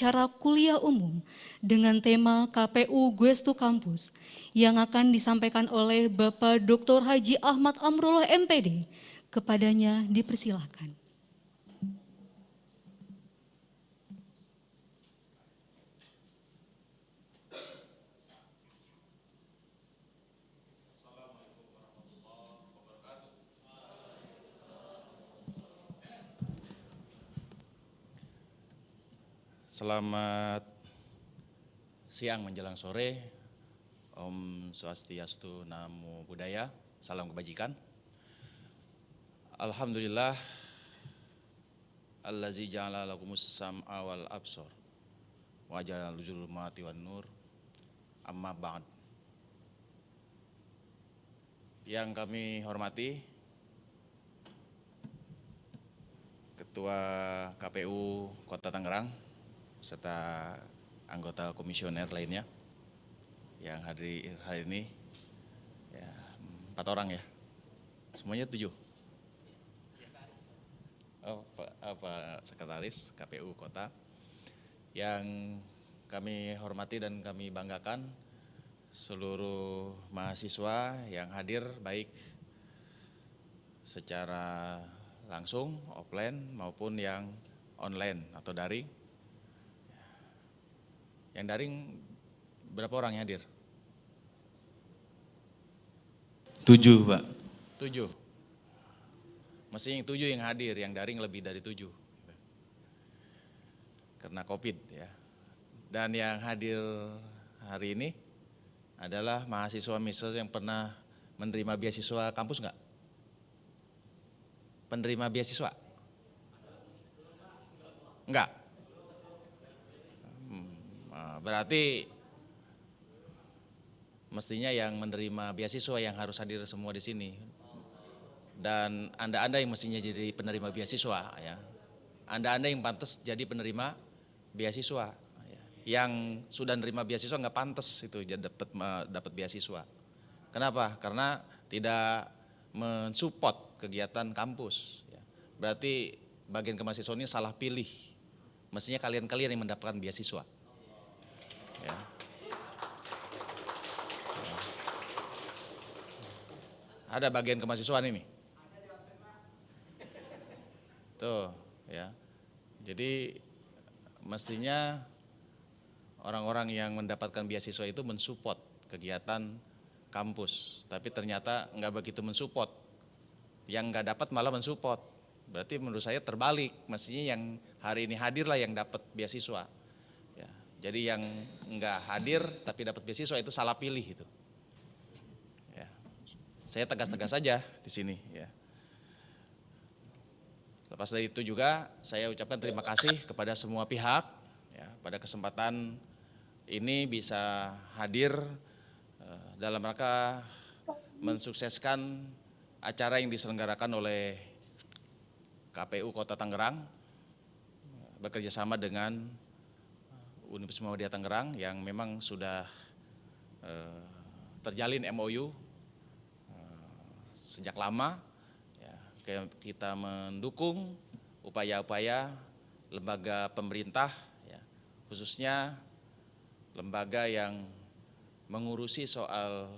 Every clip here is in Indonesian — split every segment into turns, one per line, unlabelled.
acara kuliah umum dengan tema KPU Gestu Kampus yang akan disampaikan oleh Bapak Dr. Haji Ahmad Amrullah MPD. Kepadanya dipersilahkan.
Selamat siang menjelang sore. Om Swastiastu, Namo Buddhaya, salam kebajikan. Alhamdulillah, allazi ja'ala lakumus sam'a wal absar wa ja'ala zulumati wan nur. Amma ba'd. Yang kami hormati Ketua KPU Kota Tangerang serta anggota komisioner lainnya yang hadir hari ini, ya, 4 orang ya, semuanya 7. Pak Sekretaris KPU Kota yang kami hormati dan kami banggakan, seluruh mahasiswa yang hadir baik secara langsung offline maupun yang online atau daring. Yang daring berapa orang yang hadir?
7, Pak.
7. Mestinya 7 yang hadir, yang daring lebih dari 7. Karena COVID ya. Dan yang hadir hari ini adalah mahasiswa yang pernah menerima beasiswa kampus enggak? Penerima beasiswa? Enggak. Berarti mestinya yang menerima beasiswa yang harus hadir semua di sini. Dan Anda yang mestinya jadi penerima beasiswa ya. Anda yang pantas jadi penerima beasiswa. Yang sudah menerima beasiswa nggak pantas itu dapat beasiswa. Kenapa? Karena tidak mensupport kegiatan kampus. Berarti bagian kemahasiswaan ini salah pilih. Mestinya kalian yang mendapatkan beasiswa. Ya. Ada bagian kemahasiswaan ini. Tuh, ya. Jadi mestinya orang-orang yang mendapatkan beasiswa itu mensupport kegiatan kampus, tapi ternyata nggak begitu mensupport. Yang nggak dapat malah mensupport. Berarti menurut saya terbalik. Mestinya yang hari ini hadirlah yang dapat beasiswa. Ya, jadi yang nggak hadir tapi dapat beasiswa itu salah pilih itu. Ya, saya tegas-tegas saja di sini. Ya. Lepas dari itu juga saya ucapkan terima kasih kepada semua pihak ya, pada kesempatan ini bisa hadir dalam rangka mensukseskan acara yang diselenggarakan oleh KPU Kota Tangerang bekerjasama dengan Universitas Muhammadiyah Tangerang yang memang sudah terjalin MOU sejak lama. Kita mendukung upaya-upaya lembaga pemerintah, ya, khususnya lembaga yang mengurusi soal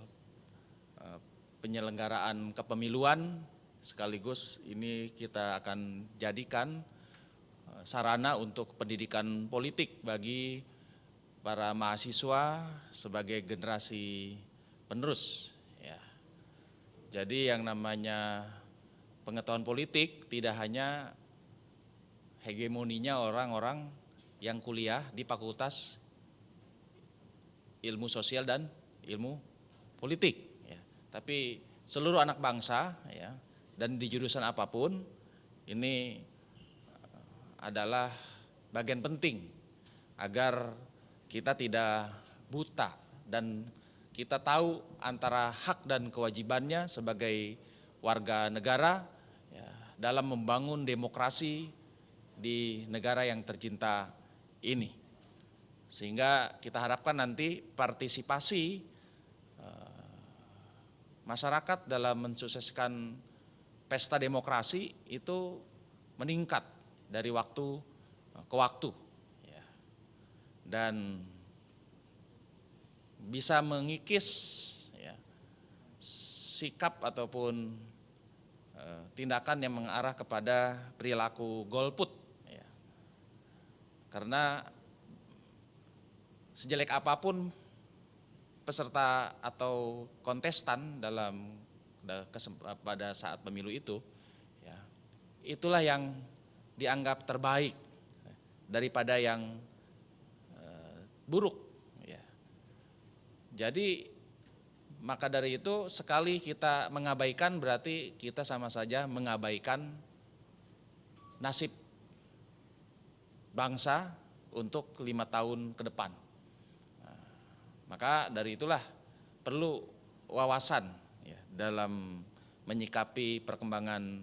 penyelenggaraan kepemiluan, sekaligus ini kita akan jadikan sarana untuk pendidikan politik bagi para mahasiswa sebagai generasi penerus. Ya. Jadi yang namanya pengetahuan politik tidak hanya hegemoninya orang-orang yang kuliah di Fakultas Ilmu Sosial dan Ilmu Politik, ya. Tapi seluruh anak bangsa ya, dan di jurusan apapun ini adalah bagian penting agar kita tidak buta dan kita tahu antara hak dan kewajibannya sebagai warga negara ya, dalam membangun demokrasi di negara yang tercinta ini. Sehingga kita harapkan nanti partisipasi masyarakat dalam mensukseskan pesta demokrasi itu meningkat dari waktu ke waktu. Ya. dan bisa mengikis ya, sikap ataupun tindakan yang mengarah kepada perilaku golput ya. Karena sejelek apapun peserta atau kontestan pada saat pemilu itu ya, itulah yang dianggap terbaik daripada yang buruk ya. Jadi maka dari itu sekali kita mengabaikan berarti kita sama saja mengabaikan nasib bangsa untuk 5 tahun ke depan. Nah, maka dari itulah perlu wawasan ya, dalam menyikapi perkembangan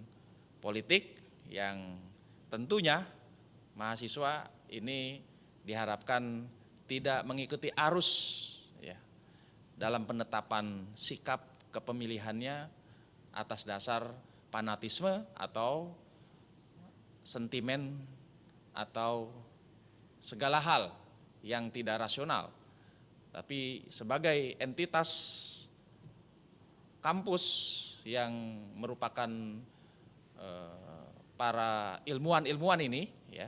politik yang tentunya mahasiswa ini diharapkan tidak mengikuti arus ya, dalam penetapan sikap kepemilihannya atas dasar fanatisme atau sentimen atau segala hal yang tidak rasional. Tapi sebagai entitas kampus yang merupakan para ilmuwan ini ya,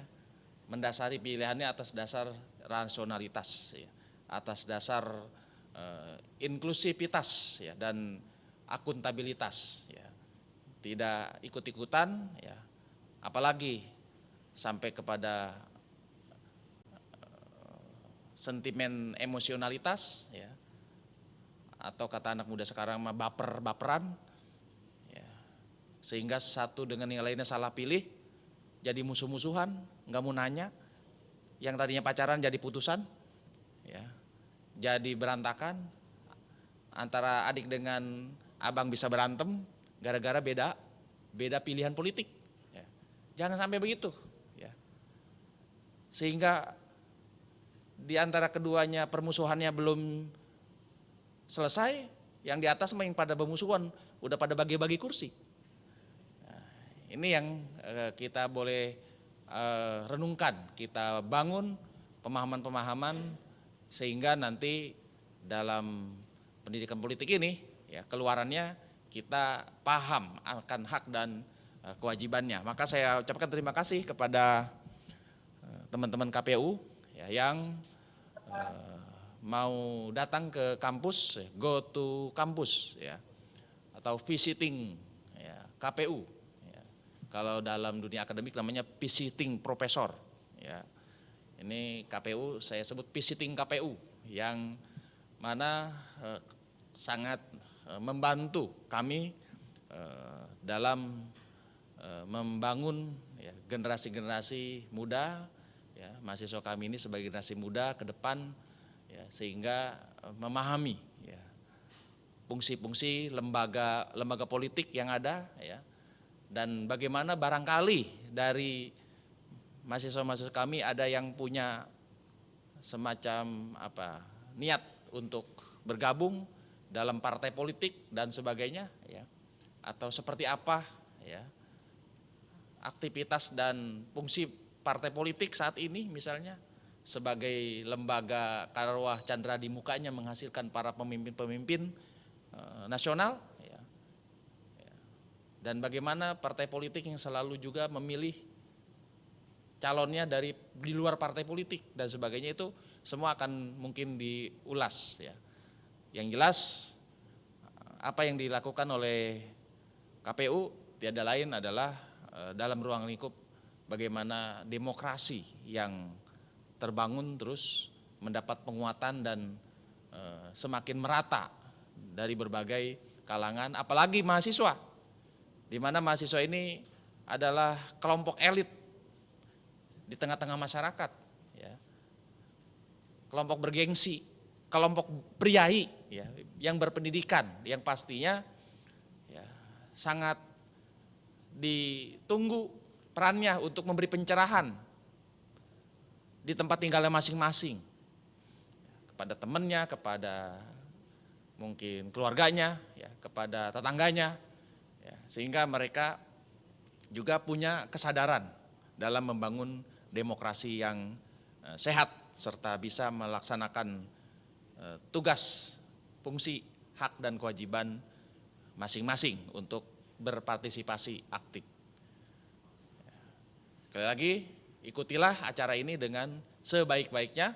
mendasari pilihannya atas dasar rasionalitas ya, atas dasar inklusivitas ya, dan akuntabilitas ya. Tidak ikut-ikutan ya, apalagi sampai kepada sentimen emosionalitas ya, atau kata anak muda sekarang mah baper-baperan ya, sehingga satu dengan yang lainnya salah pilih jadi musuh-musuhan, nggak mau nanya, yang tadinya pacaran jadi putusan ya, jadi berantakan, antara adik dengan abang bisa berantem gara-gara beda pilihan politik ya. Jangan sampai begitu ya, sehingga di antara keduanya permusuhannya belum selesai, yang di atas main pada bermusuhan, udah pada bagi-bagi kursi. Nah, ini yang kita boleh renungkan, kita bangun pemahaman-pemahaman sehingga nanti dalam pendidikan politik ini ya, keluarannya kita paham akan hak dan kewajibannya. Maka saya ucapkan terima kasih kepada teman-teman KPU ya, yang mau datang ke kampus, go to kampus ya, atau visiting ya, KPU ya. Kalau dalam dunia akademik namanya visiting profesor ya. Ini KPU saya sebut visiting KPU, yang mana sangat membantu kami dalam membangun ya, generasi-generasi muda ya, mahasiswa kami ini sebagai generasi muda ke depan ya, sehingga memahami ya, fungsi-fungsi lembaga politik yang ada ya, dan bagaimana barangkali dari mahasiswa-mahasiswa kami ada yang punya semacam niat untuk bergabung dalam partai politik dan sebagainya ya, atau seperti apa ya aktivitas dan fungsi partai politik saat ini, misalnya sebagai lembaga karwah candra di mukanya menghasilkan para pemimpin-pemimpin nasional ya. Dan bagaimana partai politik yang selalu juga memilih calonnya di luar partai politik dan sebagainya, itu semua akan mungkin diulas ya. Yang jelas apa yang dilakukan oleh KPU tiada lain adalah dalam ruang lingkup bagaimana demokrasi yang terbangun terus mendapat penguatan dan semakin merata dari berbagai kalangan, apalagi mahasiswa, di mana mahasiswa ini adalah kelompok elit di tengah-tengah masyarakat ya, kelompok bergengsi, kelompok priai ya, yang berpendidikan, yang pastinya ya, sangat ditunggu perannya untuk memberi pencerahan di tempat tinggalnya masing-masing kepada temannya, kepada mungkin keluarganya ya, kepada tetangganya ya, sehingga mereka juga punya kesadaran dalam membangun demokrasi yang sehat serta bisa melaksanakan tugas, fungsi, hak dan kewajiban masing-masing untuk berpartisipasi aktif. Sekali lagi, ikutilah acara ini dengan sebaik-baiknya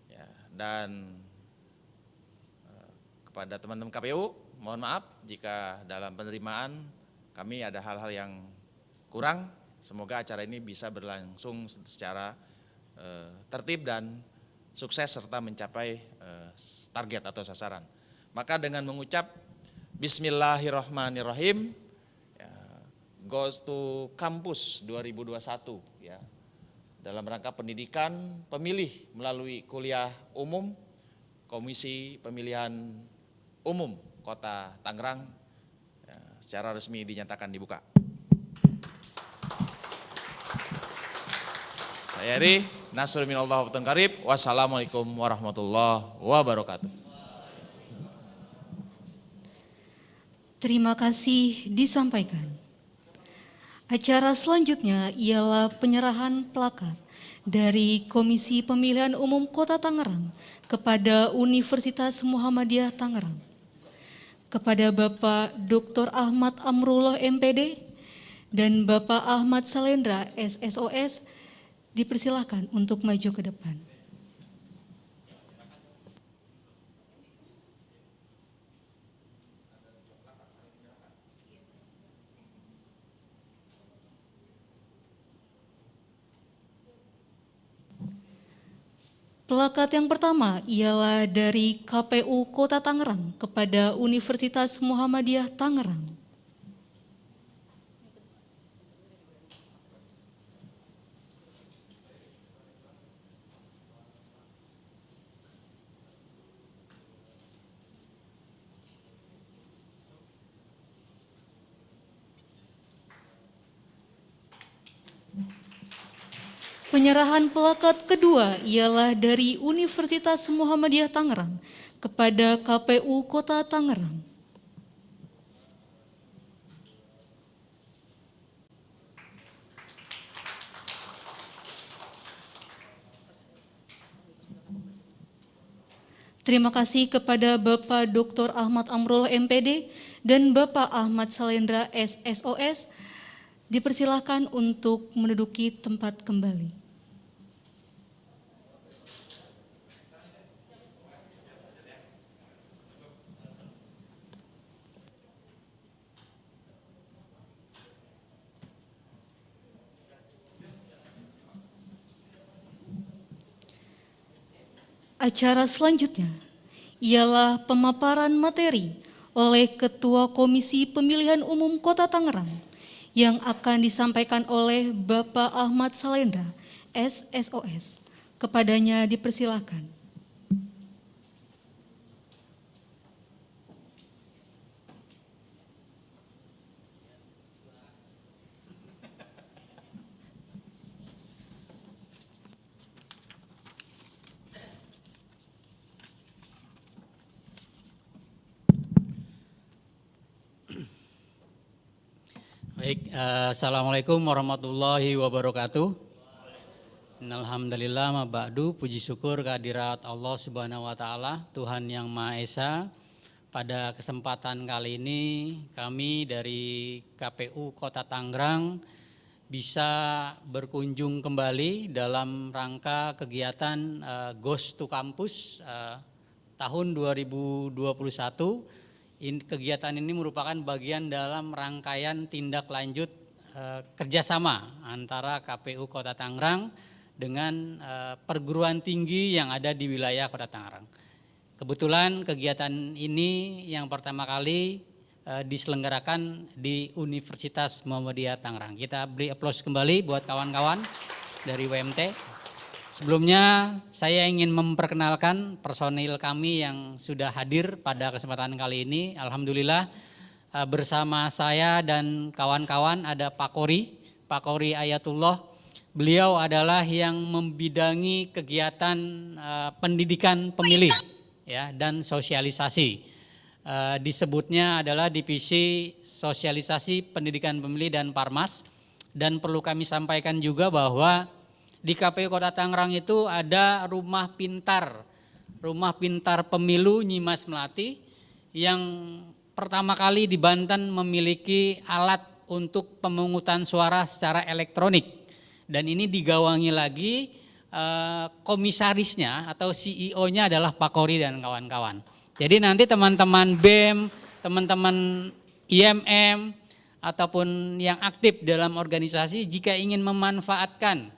ya, dan kepada teman-teman KPU, mohon maaf jika dalam penerimaan kami ada hal-hal yang kurang. Semoga acara ini bisa berlangsung secara tertib dan sukses serta mencapai target atau sasaran. Maka dengan mengucap Bismillahirrahmanirrahim, ya, Goes to Campus 2021 ya, dalam rangka pendidikan pemilih melalui kuliah umum Komisi Pemilihan Umum Kota Tangerang ya, secara resmi dinyatakan dibuka. Saya Eri, Nasrul minallah wa qarib. Wassalamualaikum warahmatullahi wabarakatuh.
Terima kasih disampaikan. Acara selanjutnya ialah penyerahan plakat dari Komisi Pemilihan Umum Kota Tangerang kepada Universitas Muhammadiyah Tangerang. Kepada Bapak Dr. Ahmad Amrullah MPD dan Bapak Ahmad Salendra SSOS, dipersilakan untuk maju ke depan. Plakat yang pertama ialah dari KPU Kota Tangerang kepada Universitas Muhammadiyah Tangerang. Penyerahan plakat kedua ialah dari Universitas Muhammadiyah Tangerang kepada KPU Kota Tangerang. Terima kasih kepada Bapak Dr. Ahmad Amrullah MPD dan Bapak Ahmad Salendra SSOS. Dipersilakan untuk menduduki tempat kembali. Acara selanjutnya ialah pemaparan materi oleh Ketua Komisi Pemilihan Umum Kota Tangerang yang akan disampaikan oleh Bapak Ahmad Salendra, SSOS. Kepadanya dipersilakan.
Baik, Assalamualaikum warahmatullahi wabarakatuh. Alhamdulillah ma ba'du, puji syukur kehadirat Allah Subhanahu wa taala, Tuhan yang Maha Esa. Pada kesempatan kali ini kami dari KPU Kota Tangerang bisa berkunjung kembali dalam rangka kegiatan Goes to Campus tahun 2021. Kegiatan ini merupakan bagian dalam rangkaian tindak lanjut kerjasama antara KPU Kota Tangerang dengan perguruan tinggi yang ada di wilayah Kota Tangerang. Kebetulan kegiatan ini yang pertama kali diselenggarakan di Universitas Muhammadiyah Tangerang. Kita beri aplaus kembali buat kawan-kawan dari WMT. Sebelumnya saya ingin memperkenalkan personil kami yang sudah hadir pada kesempatan kali ini. Alhamdulillah bersama saya dan kawan-kawan ada Pak Kori Ayatullah. Beliau adalah yang membidangi kegiatan pendidikan pemilih ya, dan sosialisasi. Disebutnya adalah Divisi Sosialisasi Pendidikan Pemilih dan Parmas. Dan perlu kami sampaikan juga bahwa Di KPU Kota Tangerang itu ada rumah pintar pemilu Nyimas Melati yang pertama kali di Banten memiliki alat untuk pemungutan suara secara elektronik, dan ini digawangi lagi komisarisnya atau CEO-nya adalah Pak Kori dan kawan-kawan. Jadi nanti teman-teman BEM, teman-teman IMM ataupun yang aktif dalam organisasi jika ingin memanfaatkan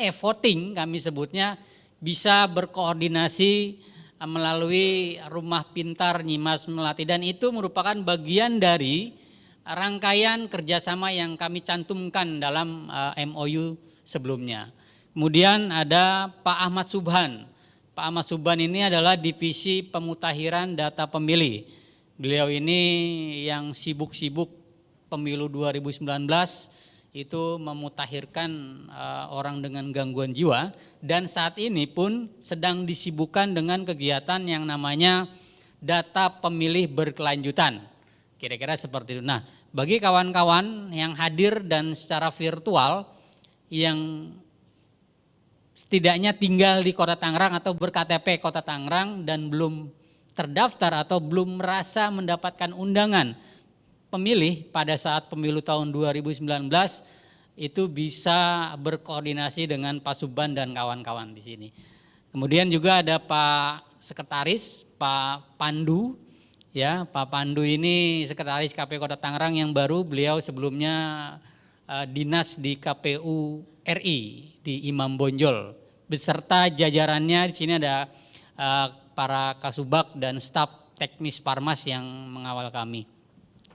voting kami sebutnya, bisa berkoordinasi melalui rumah pintar Nyimas Melati, dan itu merupakan bagian dari rangkaian kerjasama yang kami cantumkan dalam MOU sebelumnya. Kemudian ada Pak Ahmad Subhan. Pak Ahmad Subhan ini adalah divisi pemutahiran data pemilih. Beliau ini yang sibuk-sibuk pemilu 2019 itu memutahirkan orang dengan gangguan jiwa, dan saat ini pun sedang disibukkan dengan kegiatan yang namanya data pemilih berkelanjutan. Kira-kira seperti itu. Nah, bagi kawan-kawan yang hadir dan secara virtual yang setidaknya tinggal di Kota Tangerang atau berKTP Kota Tangerang dan belum terdaftar atau belum merasa mendapatkan undangan pemilih pada saat pemilu tahun 2019, itu bisa berkoordinasi dengan Pak Subhan dan kawan-kawan di sini. Kemudian juga ada Pak Sekretaris, Pak Pandu. Ya, Pak Pandu ini Sekretaris KPU Kota Tangerang yang baru, beliau sebelumnya dinas di KPU RI di Imam Bonjol. Beserta jajarannya di sini ada para Kasubag dan staf teknis Parmas yang mengawal kami.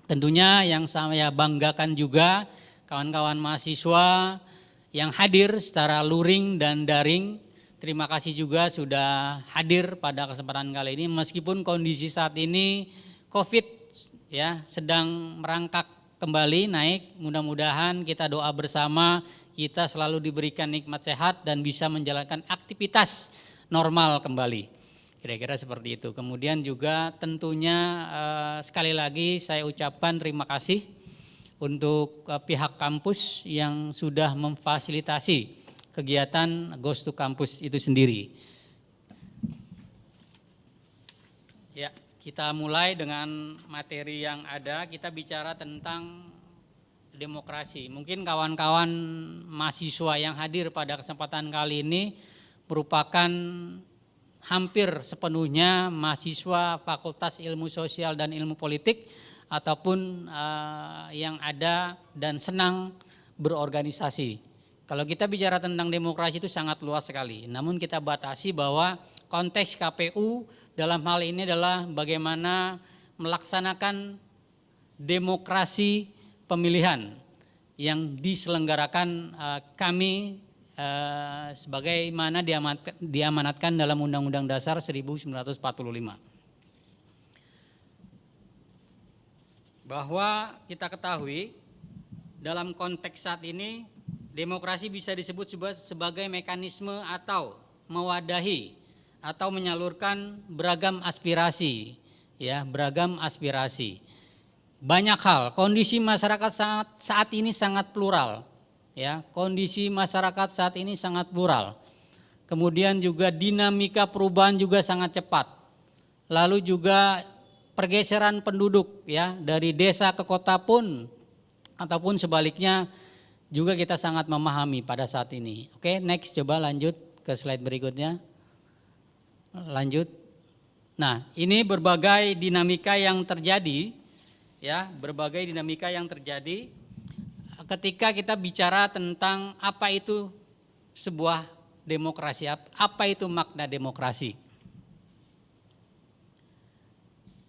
Tentunya yang saya banggakan juga kawan-kawan mahasiswa yang hadir secara luring dan daring. Terima kasih juga sudah hadir pada kesempatan kali ini meskipun kondisi saat ini Covid ya sedang merangkak kembali naik. Mudah-mudahan kita doa bersama kita selalu diberikan nikmat sehat dan bisa menjalankan aktivitas normal kembali. Kira-kira seperti itu. Kemudian juga tentunya sekali lagi saya ucapkan terima kasih untuk pihak kampus yang sudah memfasilitasi kegiatan Ghost to Campus itu sendiri. Ya, kita mulai dengan materi yang ada. Kita bicara tentang demokrasi. Mungkin kawan-kawan mahasiswa yang hadir pada kesempatan kali ini merupakan hampir sepenuhnya mahasiswa Fakultas Ilmu Sosial dan Ilmu Politik ataupun yang ada dan senang berorganisasi. Kalau kita bicara tentang demokrasi itu sangat luas sekali. Namun kita batasi bahwa konteks KPU dalam hal ini adalah bagaimana melaksanakan demokrasi pemilihan yang diselenggarakan kami sebagaimana diamanatkan dalam Undang-Undang Dasar 1945. Bahwa kita ketahui dalam konteks saat ini demokrasi bisa disebut sebagai mekanisme atau mewadahi atau menyalurkan beragam aspirasi, ya, beragam aspirasi. Banyak hal, kondisi masyarakat saat ini sangat plural. Ya, kondisi masyarakat saat ini sangat plural. Kemudian juga dinamika perubahan juga sangat cepat. Lalu juga pergeseran penduduk ya dari desa ke kota pun ataupun sebaliknya juga kita sangat memahami pada saat ini. Oke, next, coba lanjut ke slide berikutnya. Lanjut. Nah, ini berbagai dinamika yang terjadi ya, berbagai dinamika yang terjadi ketika kita bicara tentang apa itu sebuah demokrasi, apa itu makna demokrasi.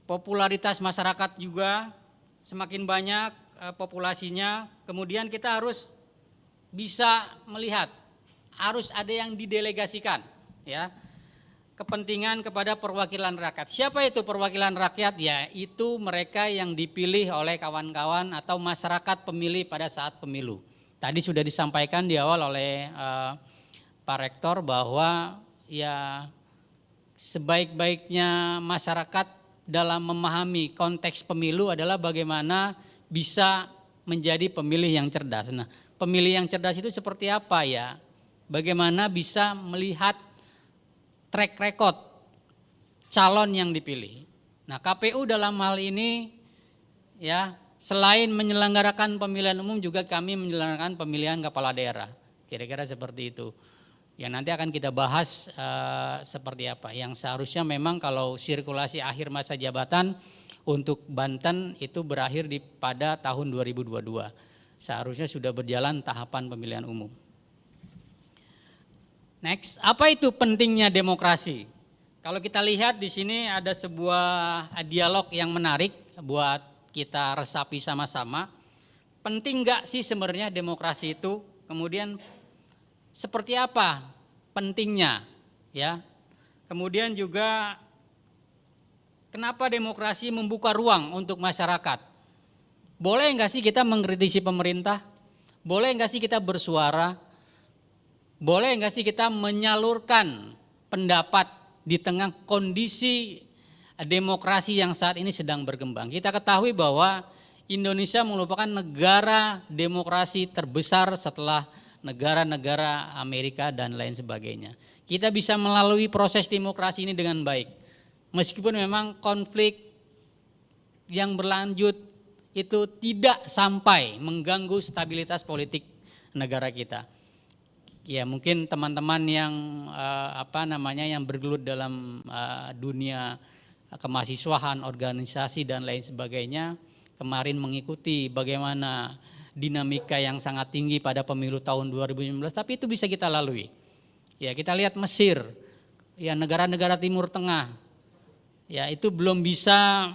Popularitas masyarakat juga semakin banyak populasinya, kemudian kita harus bisa melihat, harus ada yang didelegasikan ya, kepentingan kepada perwakilan rakyat. Siapa itu perwakilan rakyat? Ya, itu mereka yang dipilih oleh kawan-kawan atau masyarakat pemilih pada saat pemilu. Tadi sudah disampaikan di awal oleh Pak Rektor bahwa ya sebaik-baiknya masyarakat dalam memahami konteks pemilu adalah bagaimana bisa menjadi pemilih yang cerdas. Nah, pemilih yang cerdas itu seperti apa ya? bagaimana bisa melihat track record calon yang dipilih. Nah, KPU dalam hal ini ya, selain menyelenggarakan pemilihan umum juga kami menyelenggarakan pemilihan kepala daerah. Kira-kira seperti itu. Yang nanti akan kita bahas seperti apa. Yang seharusnya memang kalau sirkulasi akhir masa jabatan untuk Banten itu berakhir pada tahun 2022. Seharusnya sudah berjalan tahapan pemilihan umum. Next, apa itu pentingnya demokrasi? Kalau kita lihat di sini ada sebuah dialog yang menarik buat kita resapi sama-sama. Penting nggak sih sebenarnya demokrasi itu? Kemudian seperti apa pentingnya, ya? Kemudian juga kenapa demokrasi membuka ruang untuk masyarakat? Boleh nggak sih kita mengkritisi pemerintah? Boleh nggak sih kita bersuara? Boleh nggak sih kita menyalurkan pendapat di tengah kondisi demokrasi yang saat ini sedang berkembang? Kita ketahui bahwa Indonesia merupakan negara demokrasi terbesar setelah negara-negara Amerika dan lain sebagainya. Kita bisa melalui proses demokrasi ini dengan baik. Meskipun memang konflik yang berlanjut itu tidak sampai mengganggu stabilitas politik negara kita. Ya, mungkin teman-teman yang yang bergelut dalam dunia kemahasiswaan, organisasi dan lain sebagainya kemarin mengikuti bagaimana dinamika yang sangat tinggi pada pemilu tahun 2019, tapi itu bisa kita lalui. Ya, kita lihat Mesir, ya negara-negara Timur Tengah, ya itu belum bisa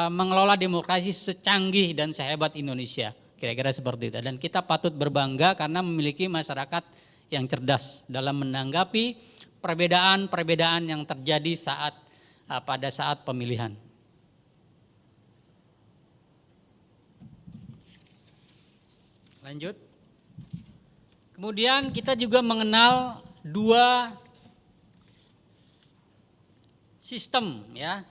mengelola demokrasi secanggih dan sehebat Indonesia. Kira-kira seperti itu. Dan kita patut berbangga karena memiliki masyarakat yang cerdas dalam menanggapi perbedaan-perbedaan yang terjadi pada saat pemilihan. Lanjut. Kemudian kita juga mengenal dua sistem, ya,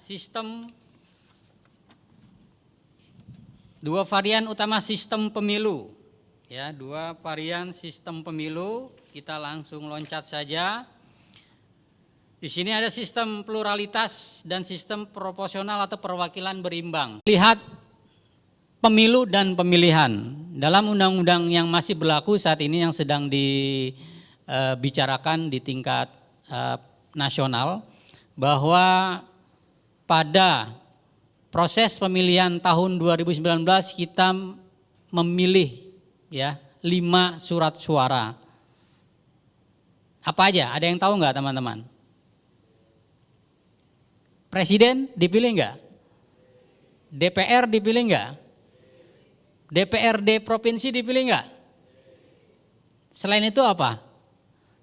dua varian utama sistem pemilu, ya, dua varian sistem pemilu. Kita langsung loncat saja. Di sini ada sistem pluralitas dan sistem proporsional atau perwakilan berimbang. Lihat pemilu dan pemilihan dalam undang-undang yang masih berlaku saat ini yang sedang dibicarakan di tingkat nasional, bahwa pada proses pemilihan tahun 2019 kita memilih, ya, 5 surat suara. Apa aja? Ada yang tahu nggak teman-teman? Presiden dipilih nggak? DPR dipilih nggak? DPRD provinsi dipilih nggak? Selain itu apa?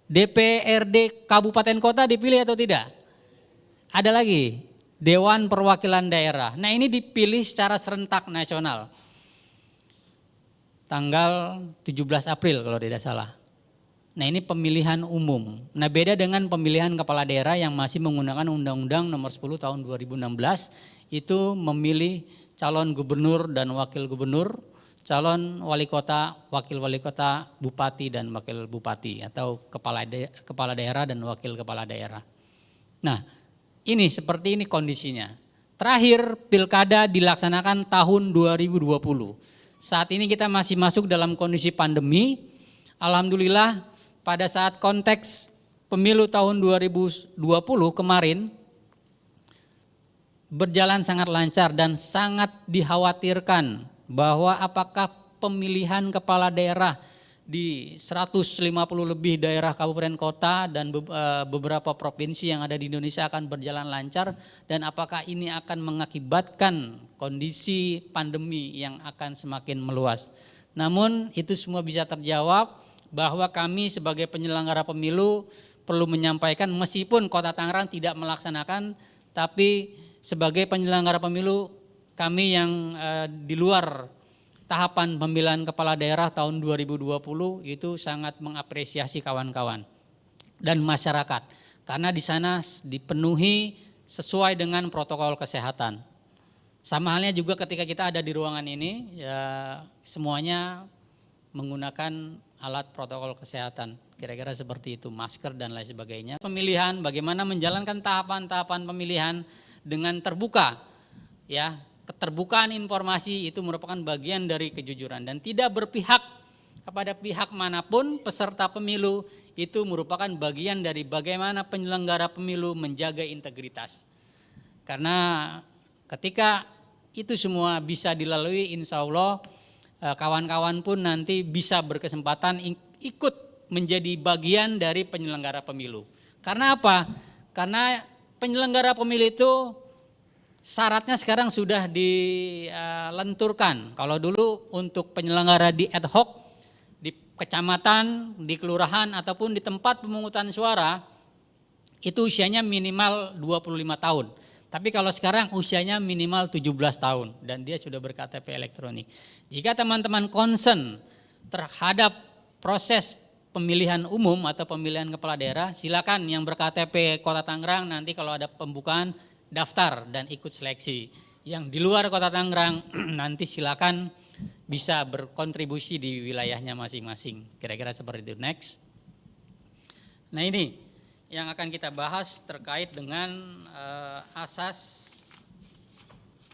DPRD kabupaten kota dipilih atau tidak? Ada lagi. Dewan Perwakilan Daerah. Nah, ini dipilih secara serentak nasional. Tanggal 17 April kalau tidak salah. Nah, ini pemilihan umum. Nah, beda dengan pemilihan kepala daerah yang masih menggunakan Undang-Undang Nomor 10 Tahun 2016, itu memilih calon gubernur dan wakil gubernur, calon wali kota, wakil wali kota, bupati dan wakil bupati, atau kepala daerah dan wakil kepala daerah. Nah, seperti ini kondisinya. Terakhir pilkada dilaksanakan tahun 2020. Saat ini kita masih masuk dalam kondisi pandemi. Alhamdulillah pada saat konteks pemilu tahun 2020 kemarin berjalan sangat lancar dan sangat dikhawatirkan bahwa apakah pemilihan kepala daerah di 150 lebih daerah kabupaten kota dan beberapa provinsi yang ada di Indonesia akan berjalan lancar, dan apakah ini akan mengakibatkan kondisi pandemi yang akan semakin meluas. Namun itu semua bisa terjawab bahwa kami sebagai penyelenggara pemilu perlu menyampaikan, meskipun Kota Tangerang tidak melaksanakan, tapi sebagai penyelenggara pemilu kami yang di luar tahapan pemilihan kepala daerah tahun 2020 itu sangat mengapresiasi kawan-kawan dan masyarakat, karena di sana dipenuhi sesuai dengan protokol kesehatan. Sama halnya juga ketika kita ada di ruangan ini, ya semuanya menggunakan alat protokol kesehatan. Kira-kira seperti itu, masker dan lain sebagainya. Pemilihan, bagaimana menjalankan tahapan-tahapan pemilihan dengan terbuka. Ya, keterbukaan informasi itu merupakan bagian dari kejujuran dan tidak berpihak kepada pihak manapun. Peserta pemilu itu merupakan bagian dari bagaimana penyelenggara pemilu menjaga integritas. Karena ketika itu semua bisa dilalui, insya Allah kawan-kawan pun nanti bisa berkesempatan ikut menjadi bagian dari penyelenggara pemilu. Karena apa? Karena penyelenggara pemilu itu syaratnya sekarang sudah dilenturkan. Kalau dulu untuk penyelenggara di ad hoc, di kecamatan, di kelurahan, ataupun di tempat pemungutan suara, itu usianya minimal 25 tahun. Tapi kalau sekarang usianya minimal 17 tahun dan dia sudah berKTP elektronik. Jika teman-teman concern terhadap proses pemilihan umum atau pemilihan kepala daerah, silakan yang berKTP Kota Tangerang nanti kalau ada pembukaan daftar dan ikut seleksi. Yang di luar Kota Tangerang nanti silakan bisa berkontribusi di wilayahnya masing-masing. Kira-kira seperti itu. Next. Nah, ini yang akan kita bahas terkait dengan asas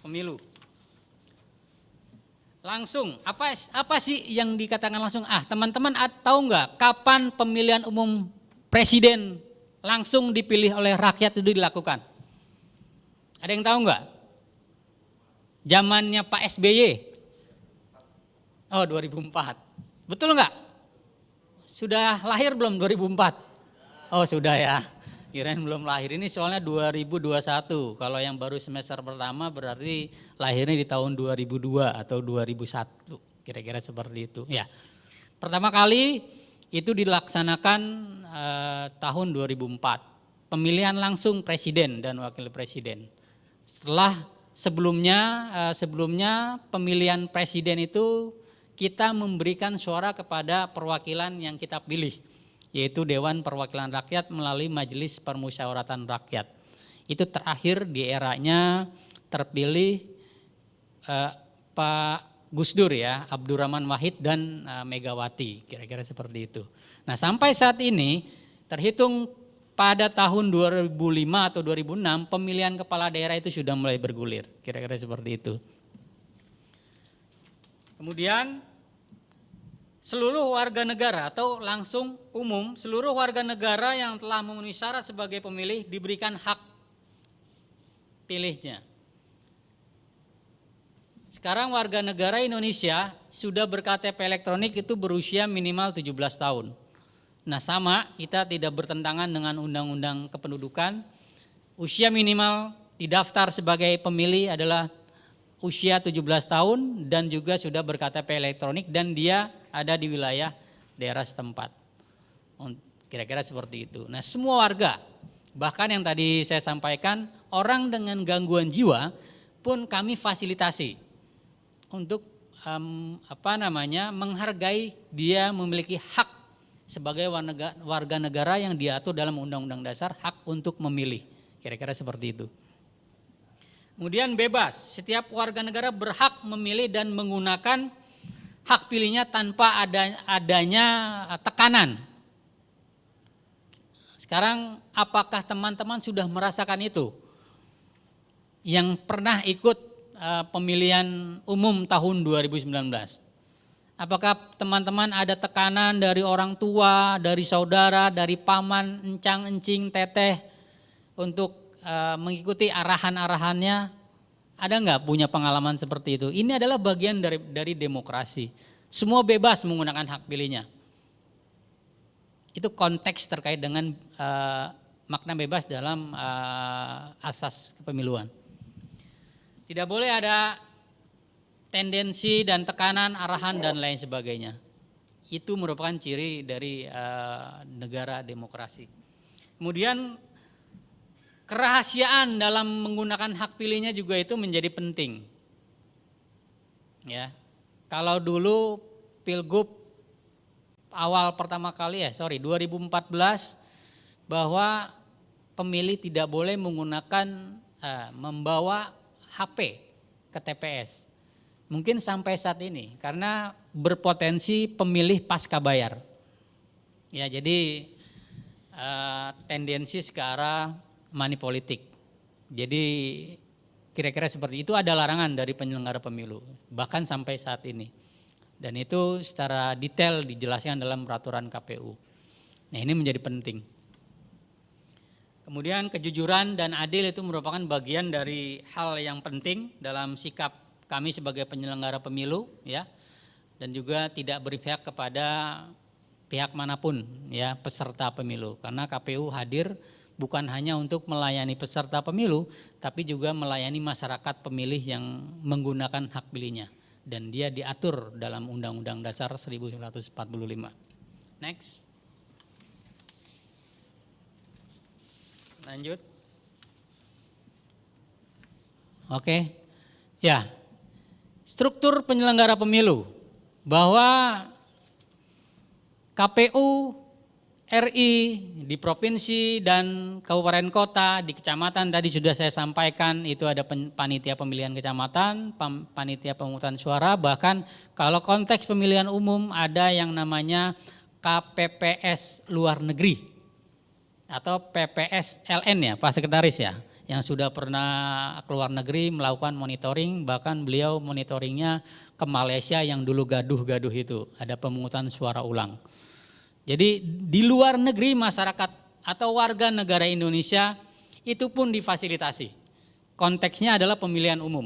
pemilu. Langsung, apa sih yang dikatakan langsung? Teman-teman tahu nggak kapan pemilihan umum presiden langsung dipilih oleh rakyat itu dilakukan? Ada yang tahu nggak? Zamannya Pak SBY. Oh, 2004. Betul nggak? Sudah lahir belum 2004? Oh, sudah ya. Kirain belum lahir. Ini soalnya 2021. Kalau yang baru semester pertama berarti lahirnya di tahun 2002 atau 2001. Kira-kira seperti itu. Ya. Pertama kali itu dilaksanakan tahun 2004. Pemilihan langsung presiden dan wakil presiden. Setelah sebelumnya pemilihan presiden itu kita memberikan suara kepada perwakilan yang kita pilih, yaitu Dewan Perwakilan Rakyat melalui Majelis Permusyawaratan Rakyat. Itu terakhir di eranya terpilih Pak Gus Dur ya, Abdurrahman Wahid dan Megawati, kira-kira seperti itu. Nah, sampai saat ini terhitung pada tahun 2005 atau 2006 pemilihan kepala daerah itu sudah mulai bergulir, kira-kira seperti itu. Kemudian seluruh warga negara atau langsung umum, seluruh warga negara yang telah memenuhi syarat sebagai pemilih diberikan hak pilihnya. Sekarang warga negara Indonesia sudah berKTP elektronik itu berusia minimal 17 tahun. Nah, sama, kita tidak bertentangan dengan Undang-Undang Kependudukan. Usia minimal didaftar sebagai pemilih adalah usia 17 tahun dan juga sudah berKTP elektronik dan dia ada di wilayah daerah setempat. Kira-kira seperti itu. Nah, semua warga, bahkan yang tadi saya sampaikan, orang dengan gangguan jiwa pun kami fasilitasi untuk menghargai dia memiliki hak sebagai warga negara yang diatur dalam Undang-Undang Dasar, hak untuk memilih. Kira-kira seperti itu. Kemudian bebas, setiap warga negara berhak memilih dan menggunakan hak pilihnya tanpa adanya tekanan. Sekarang apakah teman-teman sudah merasakan itu? Yang pernah ikut pemilihan umum tahun 2019. Apakah teman-teman ada tekanan dari orang tua, dari saudara, dari paman, encang, encing, teteh untuk mengikuti arahan-arahannya? Ada nggak punya pengalaman seperti itu? Ini adalah bagian dari demokrasi. Semua bebas menggunakan hak pilihnya. Itu konteks terkait dengan makna bebas dalam asas kepemiluan. Tidak boleh ada tendensi dan tekanan, arahan dan lain sebagainya. Itu merupakan ciri dari negara demokrasi. Kemudian kerahasiaan dalam menggunakan hak pilihnya juga itu menjadi penting. Ya. Kalau dulu Pilgub awal pertama kali 2014 bahwa pemilih tidak boleh menggunakan membawa HP ke TPS. mungkin sampai saat ini karena berpotensi pemilih pasca bayar. Ya, jadi tendensi ke arah money politik. Jadi kira-kira seperti itu, ada larangan dari penyelenggara pemilu bahkan sampai saat ini. Dan itu secara detail dijelaskan dalam peraturan KPU. Nah, ini menjadi penting. Kemudian kejujuran dan adil itu merupakan bagian dari hal yang penting dalam sikap kami sebagai penyelenggara pemilu, ya. Dan juga tidak berpihak kepada pihak manapun, ya, peserta pemilu. Karena KPU hadir bukan hanya untuk melayani peserta pemilu, tapi juga melayani masyarakat pemilih yang menggunakan hak pilihnya. Dan dia diatur dalam Undang-Undang Dasar 1945. Next. Lanjut. Oke. Ya. Struktur penyelenggara pemilu, bahwa KPU RI di provinsi dan kabupaten kota, di kecamatan tadi sudah saya sampaikan, itu ada panitia pemilihan kecamatan, panitia pemungutan suara, bahkan kalau konteks pemilihan umum ada yang namanya KPPS luar negeri atau PPSLN, ya Pak Sekretaris, ya, yang sudah pernah keluar negeri melakukan monitoring, bahkan beliau monitoringnya ke Malaysia yang dulu gaduh-gaduh itu, ada pemungutan suara ulang. Jadi di luar negeri masyarakat atau warga negara Indonesia itu pun difasilitasi. Konteksnya adalah pemilihan umum.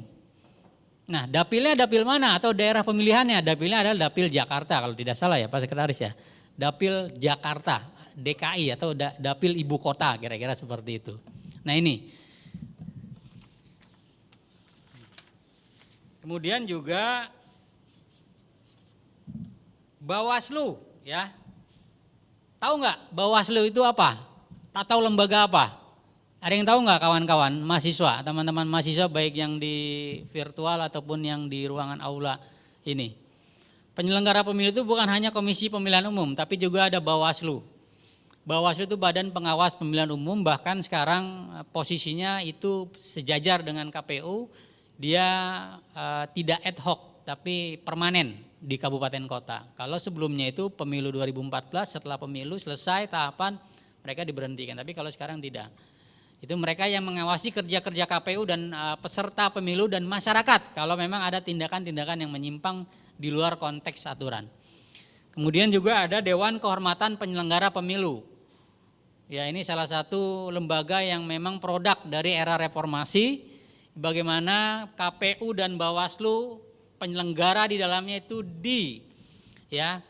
Nah, dapilnya dapil mana atau daerah pemilihannya? Dapilnya adalah dapil Jakarta kalau tidak salah, ya Pak Sekretaris, ya. Dapil Jakarta, DKI atau dapil ibu kota, kira-kira seperti itu. Nah, ini. Kemudian juga Bawaslu, ya. Tahu nggak Bawaslu itu apa? Atau lembaga apa? Ada yang tahu nggak kawan-kawan mahasiswa, teman-teman mahasiswa baik yang di virtual ataupun yang di ruangan aula ini? Penyelenggara pemilu itu bukan hanya Komisi Pemilihan Umum, tapi juga ada Bawaslu. Bawaslu itu Badan Pengawas Pemilihan Umum, bahkan sekarang posisinya itu sejajar dengan KPU, dia tidak ad hoc tapi permanen di kabupaten kota. Kalau sebelumnya itu pemilu 2014, setelah pemilu selesai tahapan mereka diberhentikan, tapi kalau sekarang tidak. Itu mereka yang mengawasi kerja-kerja KPU dan peserta pemilu dan masyarakat kalau memang ada tindakan-tindakan yang menyimpang di luar konteks aturan. Kemudian juga ada Dewan Kehormatan Penyelenggara Pemilu. Ya, ini salah satu lembaga yang memang produk dari era reformasi, bagaimana KPU dan Bawaslu penyelenggara di dalamnya itu ya,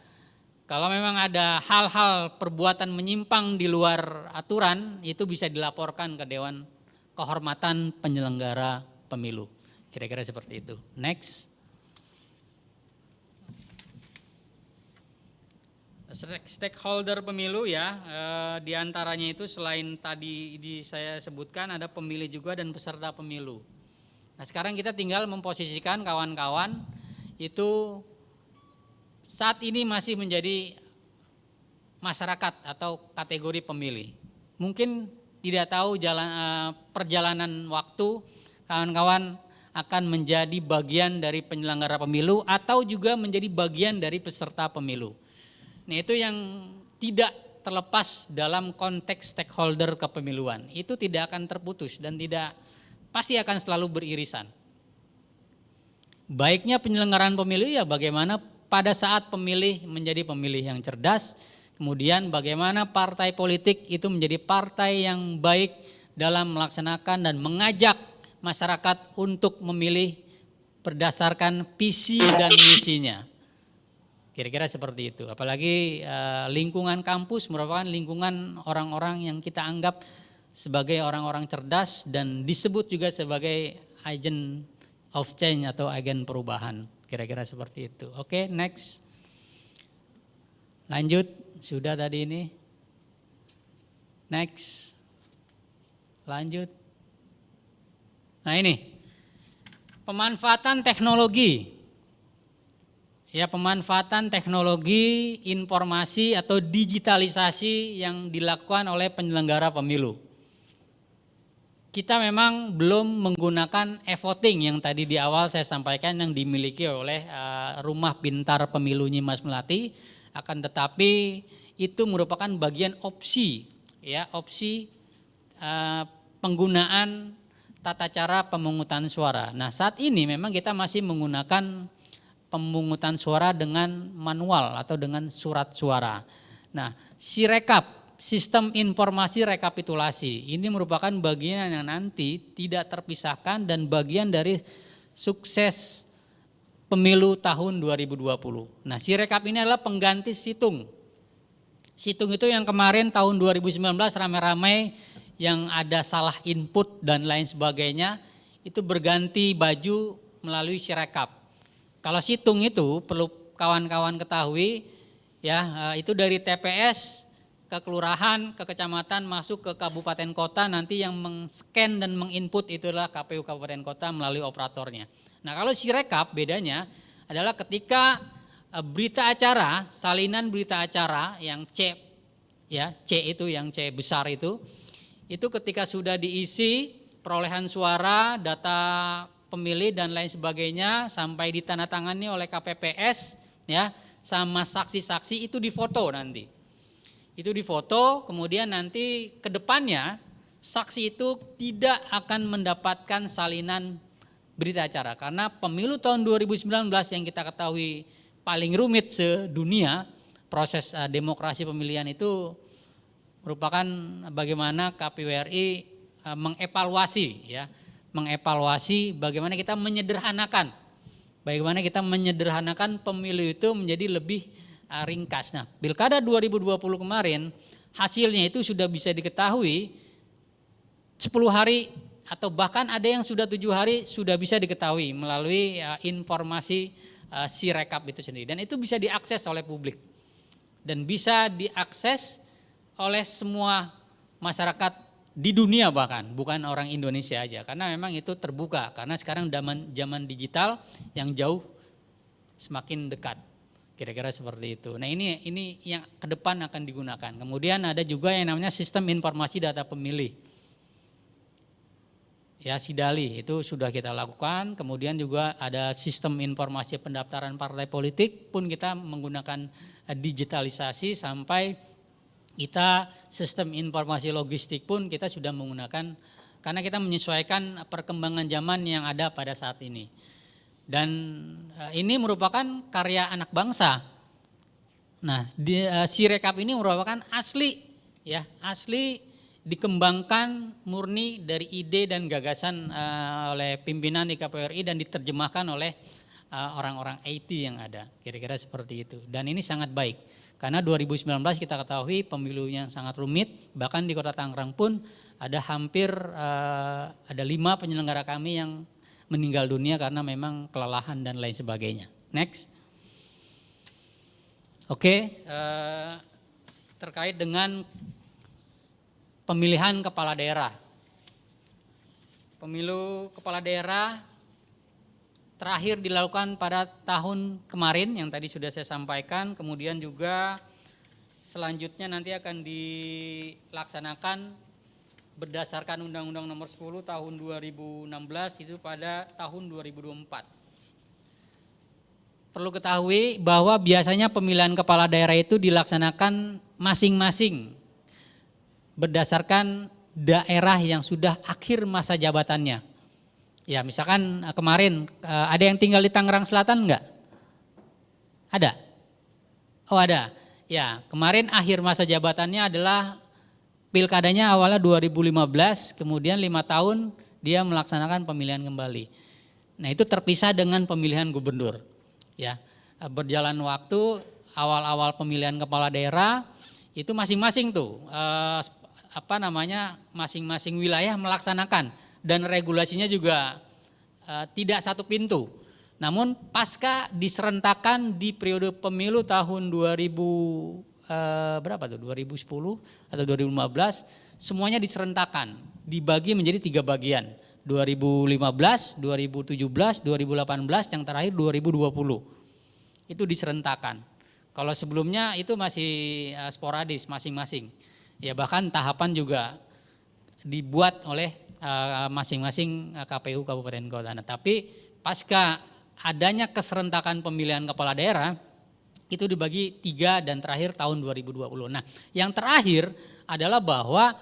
kalau memang ada hal-hal perbuatan menyimpang di luar aturan, itu bisa dilaporkan ke Dewan Kehormatan Penyelenggara Pemilu. Kira-kira seperti itu. Next. Stakeholder pemilu, ya, diantaranya itu selain tadi saya sebutkan ada pemilih juga dan peserta pemilu. Nah, sekarang kita tinggal memposisikan kawan-kawan itu saat ini masih menjadi masyarakat atau kategori pemilih. Mungkin tidak tahu perjalanan waktu kawan-kawan akan menjadi bagian dari penyelenggara pemilu atau juga menjadi bagian dari peserta pemilu. Nah, itu yang tidak terlepas dalam konteks stakeholder kepemiluan. Itu tidak akan terputus dan pasti akan selalu beririsan. Baiknya penyelenggaraan pemilu, ya bagaimana pada saat pemilih menjadi pemilih yang cerdas, kemudian bagaimana partai politik itu menjadi partai yang baik dalam melaksanakan dan mengajak masyarakat untuk memilih berdasarkan visi dan misinya. Kira-kira seperti itu. Apalagi lingkungan kampus merupakan lingkungan orang-orang yang kita anggap sebagai orang-orang cerdas dan disebut juga sebagai agent of change atau agen perubahan. Kira-kira seperti itu. Oke, next. Lanjut, sudah tadi ini. Next. Lanjut. Nah, ini. Pemanfaatan teknologi. Ya, pemanfaatan teknologi informasi atau digitalisasi yang dilakukan oleh penyelenggara pemilu. kita memang belum menggunakan e-voting yang tadi di awal saya sampaikan yang dimiliki oleh Rumah Pintar Pemilu Nyimas Melati, akan tetapi itu merupakan bagian opsi, ya, opsi penggunaan tata cara pemungutan suara. Nah, saat ini memang kita masih menggunakan pemungutan suara dengan manual atau dengan surat suara. Nah, Sirekap, sistem informasi rekapitulasi, ini merupakan bagian yang nanti tidak terpisahkan dan bagian dari sukses pemilu tahun 2020. Nah, Sirekap ini adalah pengganti situng. Situng itu yang kemarin tahun 2019 ramai-ramai yang ada salah input dan lain sebagainya, itu berganti baju melalui Sirekap. Kalau situng itu perlu kawan-kawan ketahui, ya, itu dari TPS ke kelurahan, ke kecamatan, masuk ke kabupaten kota, nanti yang meng-scan dan menginput itulah KPU kabupaten kota melalui operatornya. Nah, kalau Sirekap bedanya adalah ketika berita acara, salinan berita acara yang C, ya, C itu yang C besar itu ketika sudah diisi perolehan suara, data pemilih dan lain sebagainya sampai ditandatangani oleh KPPS, ya, sama saksi-saksi, itu difoto nanti. Itu difoto, kemudian nanti ke depannya saksi itu tidak akan mendapatkan salinan berita acara karena pemilu tahun 2019 yang kita ketahui paling rumit sedunia, proses demokrasi pemilihan itu merupakan bagaimana KPU RI mengevaluasi, ya, mengevaluasi bagaimana kita menyederhanakan pemilu itu menjadi lebih ringkas. Nah, Pilkada 2020 kemarin hasilnya itu sudah bisa diketahui 10 hari atau bahkan ada yang sudah 7 hari sudah bisa diketahui melalui informasi Sirekap itu sendiri, dan itu bisa diakses oleh publik dan bisa diakses oleh semua masyarakat di dunia, bahkan bukan orang Indonesia aja, karena memang itu terbuka karena sekarang zaman digital yang jauh semakin dekat, kira-kira seperti itu. Nah, ini yang ke depan akan digunakan. Kemudian ada juga yang namanya sistem informasi data pemilih, ya, SIDALI, itu sudah kita lakukan. Kemudian juga ada sistem informasi pendaftaran partai politik pun kita menggunakan digitalisasi, sampai kita sistem informasi logistik pun kita sudah menggunakan karena kita menyesuaikan perkembangan zaman yang ada pada saat ini. Dan ini merupakan karya anak bangsa. Nah, Sirekap ini merupakan asli, ya, asli dikembangkan murni dari ide dan gagasan oleh pimpinan di KPU RI dan diterjemahkan oleh orang-orang IT yang ada, kira-kira seperti itu. Dan ini sangat baik. Karena 2019 kita ketahui pemilunya sangat rumit, bahkan di Kota Tangerang pun ada hampir ada 5 penyelenggara kami yang meninggal dunia karena memang kelelahan dan lain sebagainya. Next. Oke, terkait dengan pemilihan kepala daerah. Pemilu kepala daerah terakhir dilakukan pada tahun kemarin yang tadi sudah saya sampaikan, kemudian juga selanjutnya nanti akan dilaksanakan berdasarkan Undang-Undang Nomor 10 Tahun 2016 itu pada tahun 2024. Perlu ketahui bahwa biasanya pemilihan kepala daerah itu dilaksanakan masing-masing berdasarkan daerah yang sudah akhir masa jabatannya. Ya, misalkan kemarin ada yang tinggal di Tangerang Selatan enggak? Ada? Oh, ada. Ya, kemarin akhir masa jabatannya adalah pilkadanya awalnya 2015, kemudian 5 tahun dia melaksanakan pemilihan kembali. Nah, itu terpisah dengan pemilihan gubernur. Ya, berjalan waktu awal-awal pemilihan kepala daerah itu masing-masing tuh masing-masing wilayah melaksanakan. Dan regulasinya juga tidak satu pintu. Namun pasca diserentakkan di periode pemilu tahun 2010 atau 2015, semuanya diserentakkan, dibagi menjadi 3 bagian. 2015, 2017, 2018, yang terakhir 2020. Itu diserentakkan. Kalau sebelumnya itu masih sporadis masing-masing. Ya, bahkan tahapan juga dibuat oleh masing-masing KPU kabupaten kota. Nah, tapi pasca adanya keserentakan pemilihan kepala daerah itu dibagi 3 dan terakhir tahun 2020. Nah, yang terakhir adalah bahwa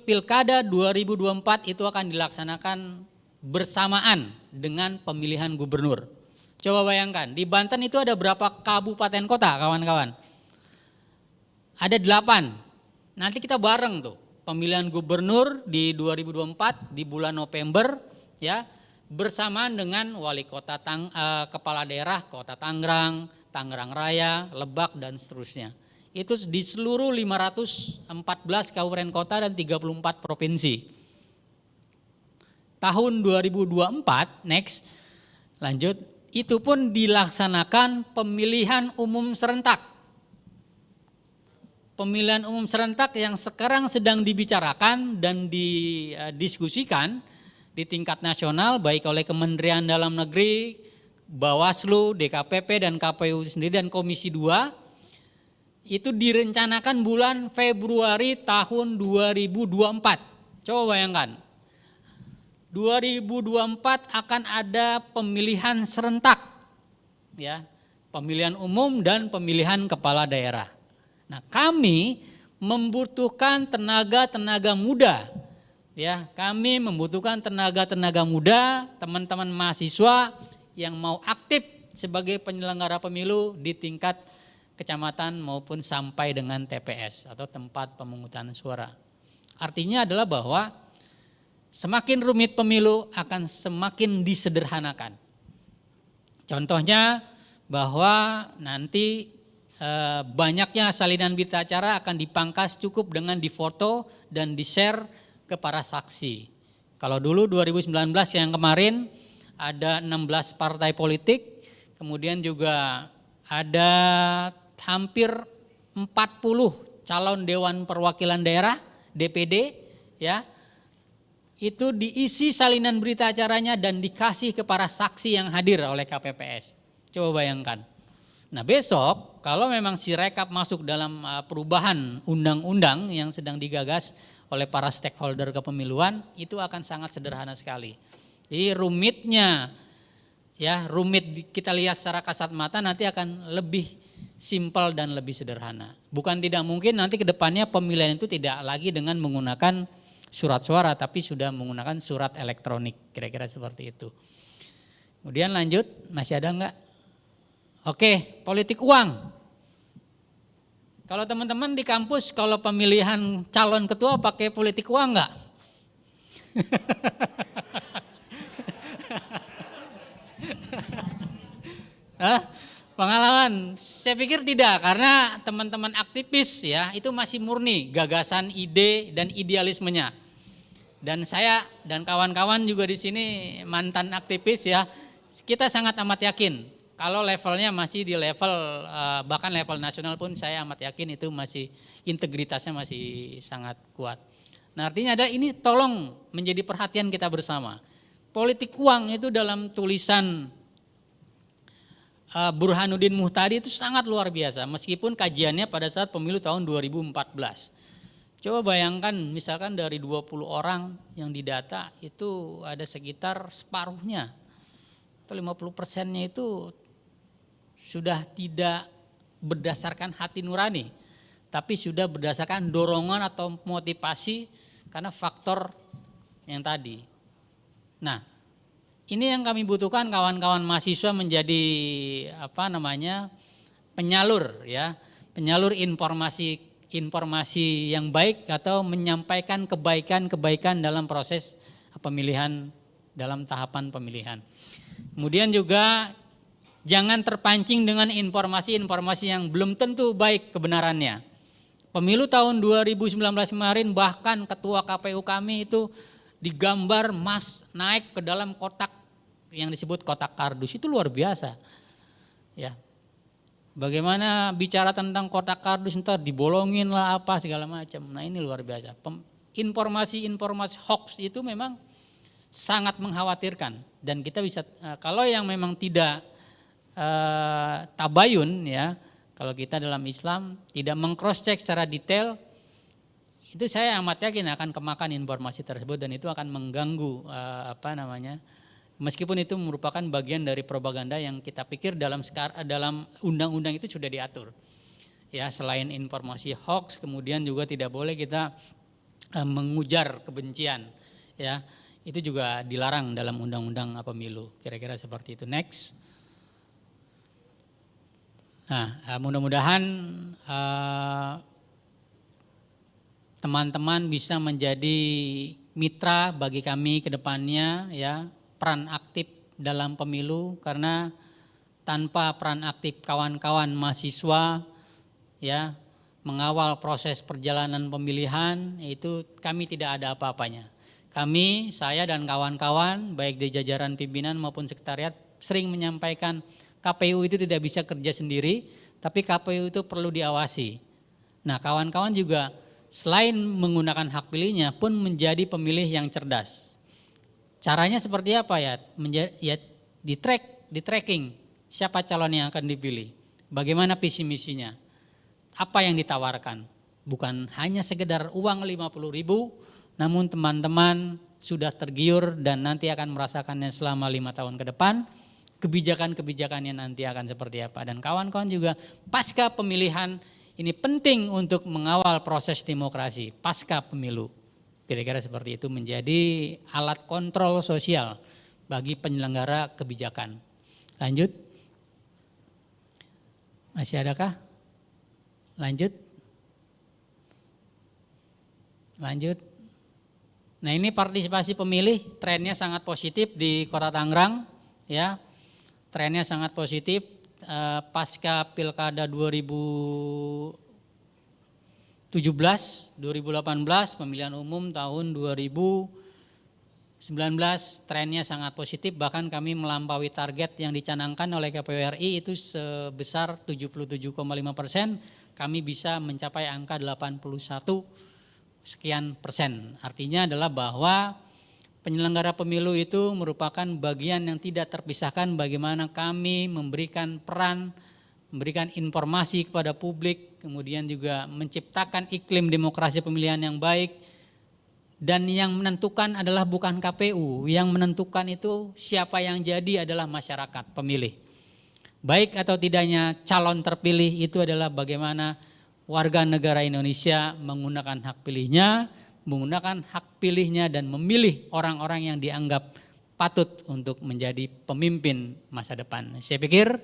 Pilkada 2024 itu akan dilaksanakan bersamaan dengan pemilihan gubernur. Coba bayangkan, di Banten itu ada berapa kabupaten kota, kawan-kawan? Ada 8. Nanti kita bareng tuh, pemilihan gubernur di 2024 di bulan November, ya, bersamaan dengan wali kota kepala daerah Kota Tangerang, Tangerang Raya, Lebak, dan seterusnya. Itu di seluruh 514 kabupaten kota dan 34 provinsi. Tahun 2024, next, lanjut, itu pun dilaksanakan pemilihan umum serentak. Pemilihan umum serentak yang sekarang sedang dibicarakan dan didiskusikan di tingkat nasional, baik oleh Kementerian Dalam Negeri, Bawaslu, DKPP, dan KPU sendiri, dan Komisi 2, itu direncanakan bulan Februari tahun 2024. Coba bayangkan, 2024 akan ada pemilihan serentak, ya, pemilihan umum dan pemilihan kepala daerah. Nah, kami membutuhkan tenaga muda, ya, kami membutuhkan tenaga muda, teman-teman mahasiswa yang mau aktif sebagai penyelenggara pemilu di tingkat kecamatan maupun sampai dengan TPS atau tempat pemungutan suara. Artinya adalah bahwa semakin rumit pemilu akan semakin disederhanakan. Contohnya bahwa nanti banyaknya salinan berita acara akan dipangkas cukup dengan difoto dan di-share ke para saksi. Kalau dulu 2019 yang kemarin ada 16 partai politik, kemudian juga ada hampir 40 calon Dewan Perwakilan Daerah, DPD, ya. Itu diisi salinan berita acaranya dan dikasih ke para saksi yang hadir oleh KPPS. Coba bayangkan. Nah, besok kalau memang Sirekap masuk dalam perubahan undang-undang yang sedang digagas oleh para stakeholder kepemiluan, itu akan sangat sederhana sekali. Jadi rumitnya, ya, rumit kita lihat secara kasat mata nanti akan lebih simpel dan lebih sederhana. Bukan tidak mungkin nanti ke depannya pemilihan itu tidak lagi dengan menggunakan surat suara, tapi sudah menggunakan surat elektronik, kira-kira seperti itu. Kemudian lanjut, masih ada enggak? Oke, politik uang. Kalau teman-teman di kampus kalau pemilihan calon ketua pakai politik uang enggak? Pengalaman, saya pikir tidak, karena teman-teman aktivis, ya, itu masih murni gagasan, ide, dan idealismenya. Dan saya dan kawan-kawan juga di sini mantan aktivis, ya, kita sangat amat yakin kalau levelnya masih di level bahkan level nasional pun saya amat yakin itu masih integritasnya masih sangat kuat. Nah, artinya ada ini tolong menjadi perhatian kita bersama. Politik uang itu dalam tulisan Burhanuddin Muhtadi itu sangat luar biasa, meskipun kajiannya pada saat pemilu tahun 2014. Coba bayangkan misalkan dari 20 orang yang didata itu ada sekitar separuhnya atau 50%-nya itu sudah tidak berdasarkan hati nurani, tapi sudah berdasarkan dorongan atau motivasi karena faktor yang tadi. Nah, ini yang kami butuhkan, kawan-kawan mahasiswa menjadi penyalur, ya, penyalur informasi yang baik atau menyampaikan kebaikan dalam proses pemilihan, dalam tahapan pemilihan. Kemudian juga jangan terpancing dengan informasi-informasi yang belum tentu baik kebenarannya. Pemilu tahun 2019 kemarin bahkan ketua KPU kami itu digambar Mas naik ke dalam kotak yang disebut kotak kardus, itu luar biasa. Ya. Bagaimana bicara tentang kotak kardus ntar dibolongin lah apa segala macam. Nah, ini luar biasa. Informasi-informasi hoax itu memang sangat mengkhawatirkan dan kita bisa kalau yang memang tidak tabayun, ya, kalau kita dalam Islam tidak mengcross check secara detail, Itu saya amat yakin akan kemakan informasi tersebut dan itu akan mengganggu meskipun itu merupakan bagian dari propaganda yang kita pikir dalam undang-undang itu sudah diatur. Ya, selain informasi hoax, kemudian juga tidak boleh kita mengujar kebencian. Ya, itu juga dilarang dalam undang-undang pemilu. Kira-kira seperti itu. Next. Nah, mudah-mudahan teman-teman bisa menjadi mitra bagi kami ke depannya, ya, peran aktif dalam pemilu, karena tanpa peran aktif kawan-kawan mahasiswa, ya, mengawal proses perjalanan pemilihan, itu kami tidak ada apa-apanya. Kami, saya dan kawan-kawan baik di jajaran pimpinan maupun sekretariat sering menyampaikan KPU itu tidak bisa kerja sendiri, tapi KPU itu perlu diawasi. Nah, kawan-kawan juga selain menggunakan hak pilihnya pun menjadi pemilih yang cerdas. Caranya seperti apa ya? Di tracking siapa calon yang akan dipilih, bagaimana visi misinya, apa yang ditawarkan. Bukan hanya sekedar uang 50.000, namun teman-teman sudah tergiur dan nanti akan merasakannya selama 5 tahun ke depan. Kebijakan-kebijakannya nanti akan seperti apa. Dan kawan-kawan juga pasca pemilihan ini penting untuk mengawal proses demokrasi pasca pemilu. Kira-kira seperti itu menjadi alat kontrol sosial bagi penyelenggara kebijakan. Lanjut. Masih adakah? Lanjut. Lanjut. Nah, ini partisipasi pemilih trennya sangat positif di Kota Tangerang, ya. Trennya sangat positif pasca Pilkada 2017, 2018, pemilihan umum tahun 2019 trennya sangat positif, bahkan kami melampaui target yang dicanangkan oleh KPU RI itu sebesar 77,5%, kami bisa mencapai angka 81 sekian persen. Artinya adalah bahwa penyelenggara pemilu itu merupakan bagian yang tidak terpisahkan bagaimana kami memberikan peran, memberikan informasi kepada publik, kemudian juga menciptakan iklim demokrasi pemilihan yang baik. Dan yang menentukan adalah bukan KPU, yang menentukan itu siapa yang jadi adalah masyarakat pemilih. Baik atau tidaknya calon terpilih itu adalah bagaimana warga negara Indonesia menggunakan hak pilihnya, dan memilih orang-orang yang dianggap patut untuk menjadi pemimpin masa depan. Saya pikir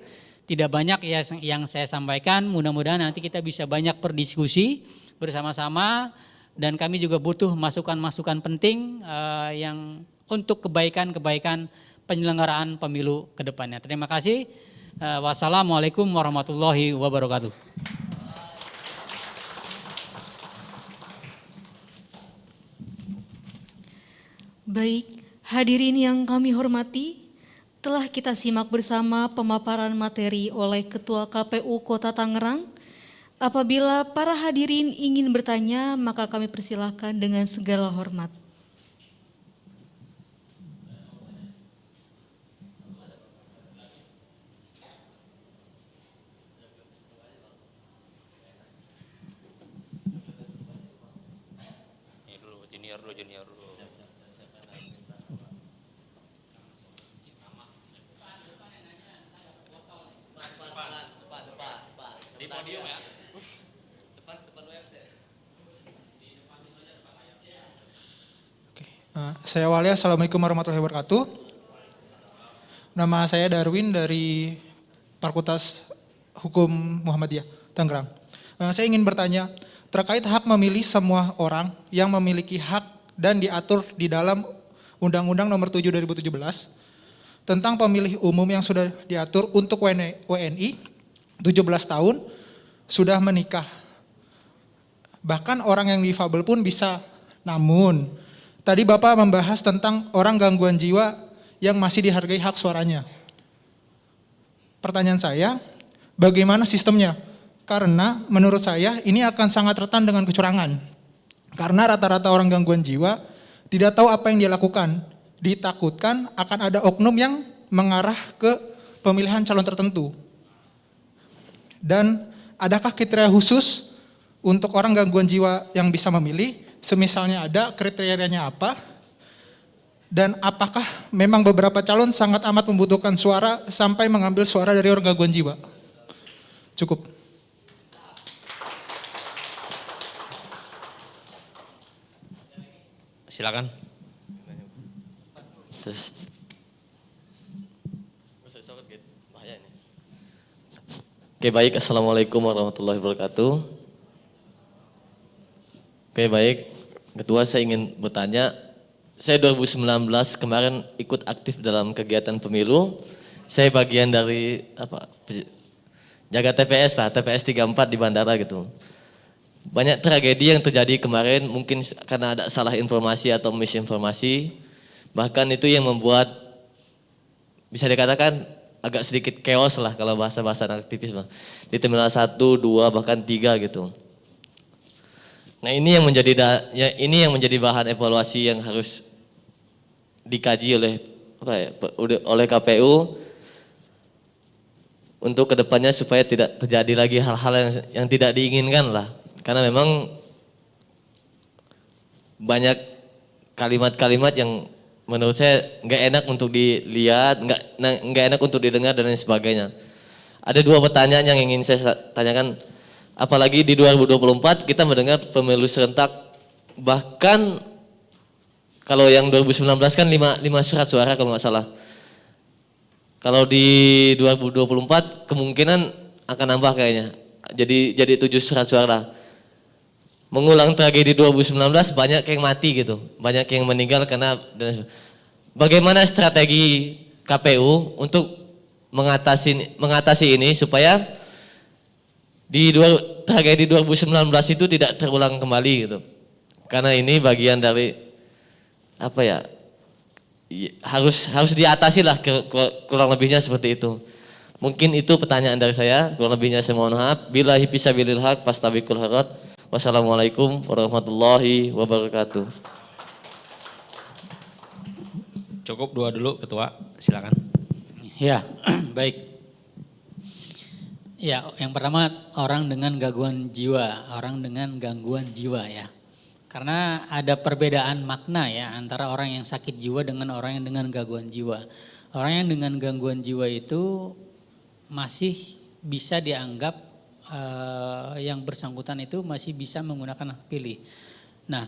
tidak banyak yang saya sampaikan, mudah-mudahan nanti kita bisa banyak berdiskusi bersama-sama dan kami juga butuh masukan-masukan penting yang untuk kebaikan-kebaikan penyelenggaraan pemilu ke depannya. Terima kasih. Wassalamualaikum warahmatullahi wabarakatuh.
Baik, hadirin yang kami hormati, telah kita simak bersama pemaparan materi oleh Ketua KPU Kota Tangerang. Apabila para hadirin ingin bertanya, maka kami persilahkan dengan segala hormat.
Junior dulu. Di podium ya. Depan web deh.
Oke, saya Walia, Assalamualaikum warahmatullahi wabarakatuh. Nama saya Darwin dari Fakultas Hukum Muhammadiyah, Tangerang. Saya ingin bertanya terkait hak memilih semua orang yang memiliki hak dan diatur di dalam Undang-Undang Nomor 7 2017 tentang pemilih umum yang sudah diatur untuk WNI 17 tahun sudah menikah. Bahkan orang yang difabel pun bisa. Namun, tadi Bapak membahas tentang orang gangguan jiwa yang masih dihargai hak suaranya. Pertanyaan saya, bagaimana sistemnya? Karena menurut saya ini akan sangat rentan dengan kecurangan. Karena rata-rata orang gangguan jiwa tidak tahu apa yang dia lakukan. Ditakutkan akan ada oknum yang mengarah ke pemilihan calon tertentu. Dan adakah kriteria khusus untuk orang gangguan jiwa yang bisa memilih, semisalnya ada kriterianya apa, dan apakah memang beberapa calon sangat amat membutuhkan suara sampai mengambil suara dari orang gangguan jiwa. Cukup.
Silakan.
Oke baik, Assalamualaikum warahmatullahi wabarakatuh. Oke baik, Ketua saya ingin bertanya, saya 2019 kemarin ikut aktif dalam kegiatan pemilu, saya bagian dari jaga TPS lah, TPS 34 di bandara gitu. Banyak tragedi yang terjadi kemarin, mungkin karena ada salah informasi atau misinformasi, bahkan itu yang membuat bisa dikatakan agak sedikit chaos lah kalau bahasa-bahasa aktivis di terminal 1, 2 bahkan 3 gitu. Nah ini yang menjadi bahan evaluasi yang harus dikaji oleh KPU untuk kedepannya supaya tidak terjadi lagi hal-hal yang tidak diinginkan lah. Karena memang banyak kalimat-kalimat yang menurut saya nggak enak untuk dilihat, nggak enak untuk didengar dan lain sebagainya. Ada dua pertanyaan yang ingin saya tanyakan, apalagi di 2024 kita mendengar pemilu serentak, bahkan kalau yang 2019 kan 5 surat suara kalau nggak salah. Kalau di 2024 kemungkinan akan nambah kayaknya, jadi 7 surat suara. Mengulang tragedi 2019 banyak yang mati gitu, banyak yang meninggal karena bagaimana strategi KPU untuk mengatasi ini supaya di tragedi 2019 itu tidak terulang kembali gitu. Karena ini bagian dari harus diatasi lah, kurang lebihnya seperti itu. Mungkin itu pertanyaan dari saya, kurang lebihnya saya mohon maaf. Billahi fisabilil haq fastabiqul khairat. Wassalamualaikum warahmatullahi wabarakatuh.
Cukup 2 dulu Ketua, silakan.
Ya, baik. Ya, yang pertama orang dengan gangguan jiwa ya. Karena ada perbedaan makna ya antara orang yang sakit jiwa dengan orang yang dengan gangguan jiwa. Orang yang dengan gangguan jiwa itu masih bisa dianggap yang bersangkutan itu masih bisa menggunakan hak pilih. Nah,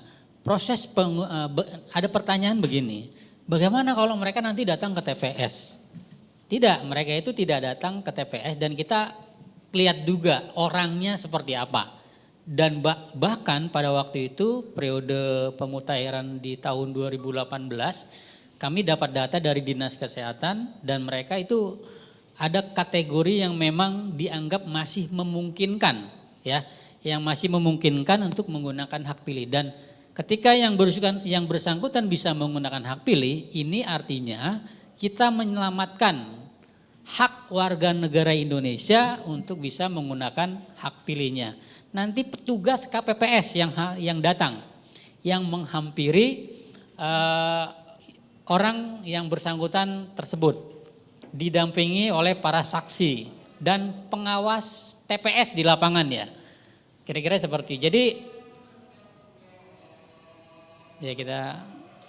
ada pertanyaan begini, bagaimana kalau mereka nanti datang ke TPS? Tidak, mereka itu tidak datang ke TPS dan kita lihat juga orangnya seperti apa. Dan bahkan pada waktu itu periode pemutahiran di tahun 2018 kami dapat data dari Dinas Kesehatan dan mereka itu ada kategori yang memang dianggap masih memungkinkan ya, yang masih memungkinkan untuk menggunakan hak pilih. Dan ketika yang bersangkutan bisa menggunakan hak pilih, ini artinya kita menyelamatkan hak warga negara Indonesia untuk bisa menggunakan hak pilihnya. Nanti petugas KPPS yang datang, yang menghampiri orang yang bersangkutan tersebut, didampingi oleh para saksi dan pengawas TPS di lapangan ya. Kira-kira seperti. Jadi ya kita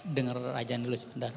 dengar ajan dulu sebentar.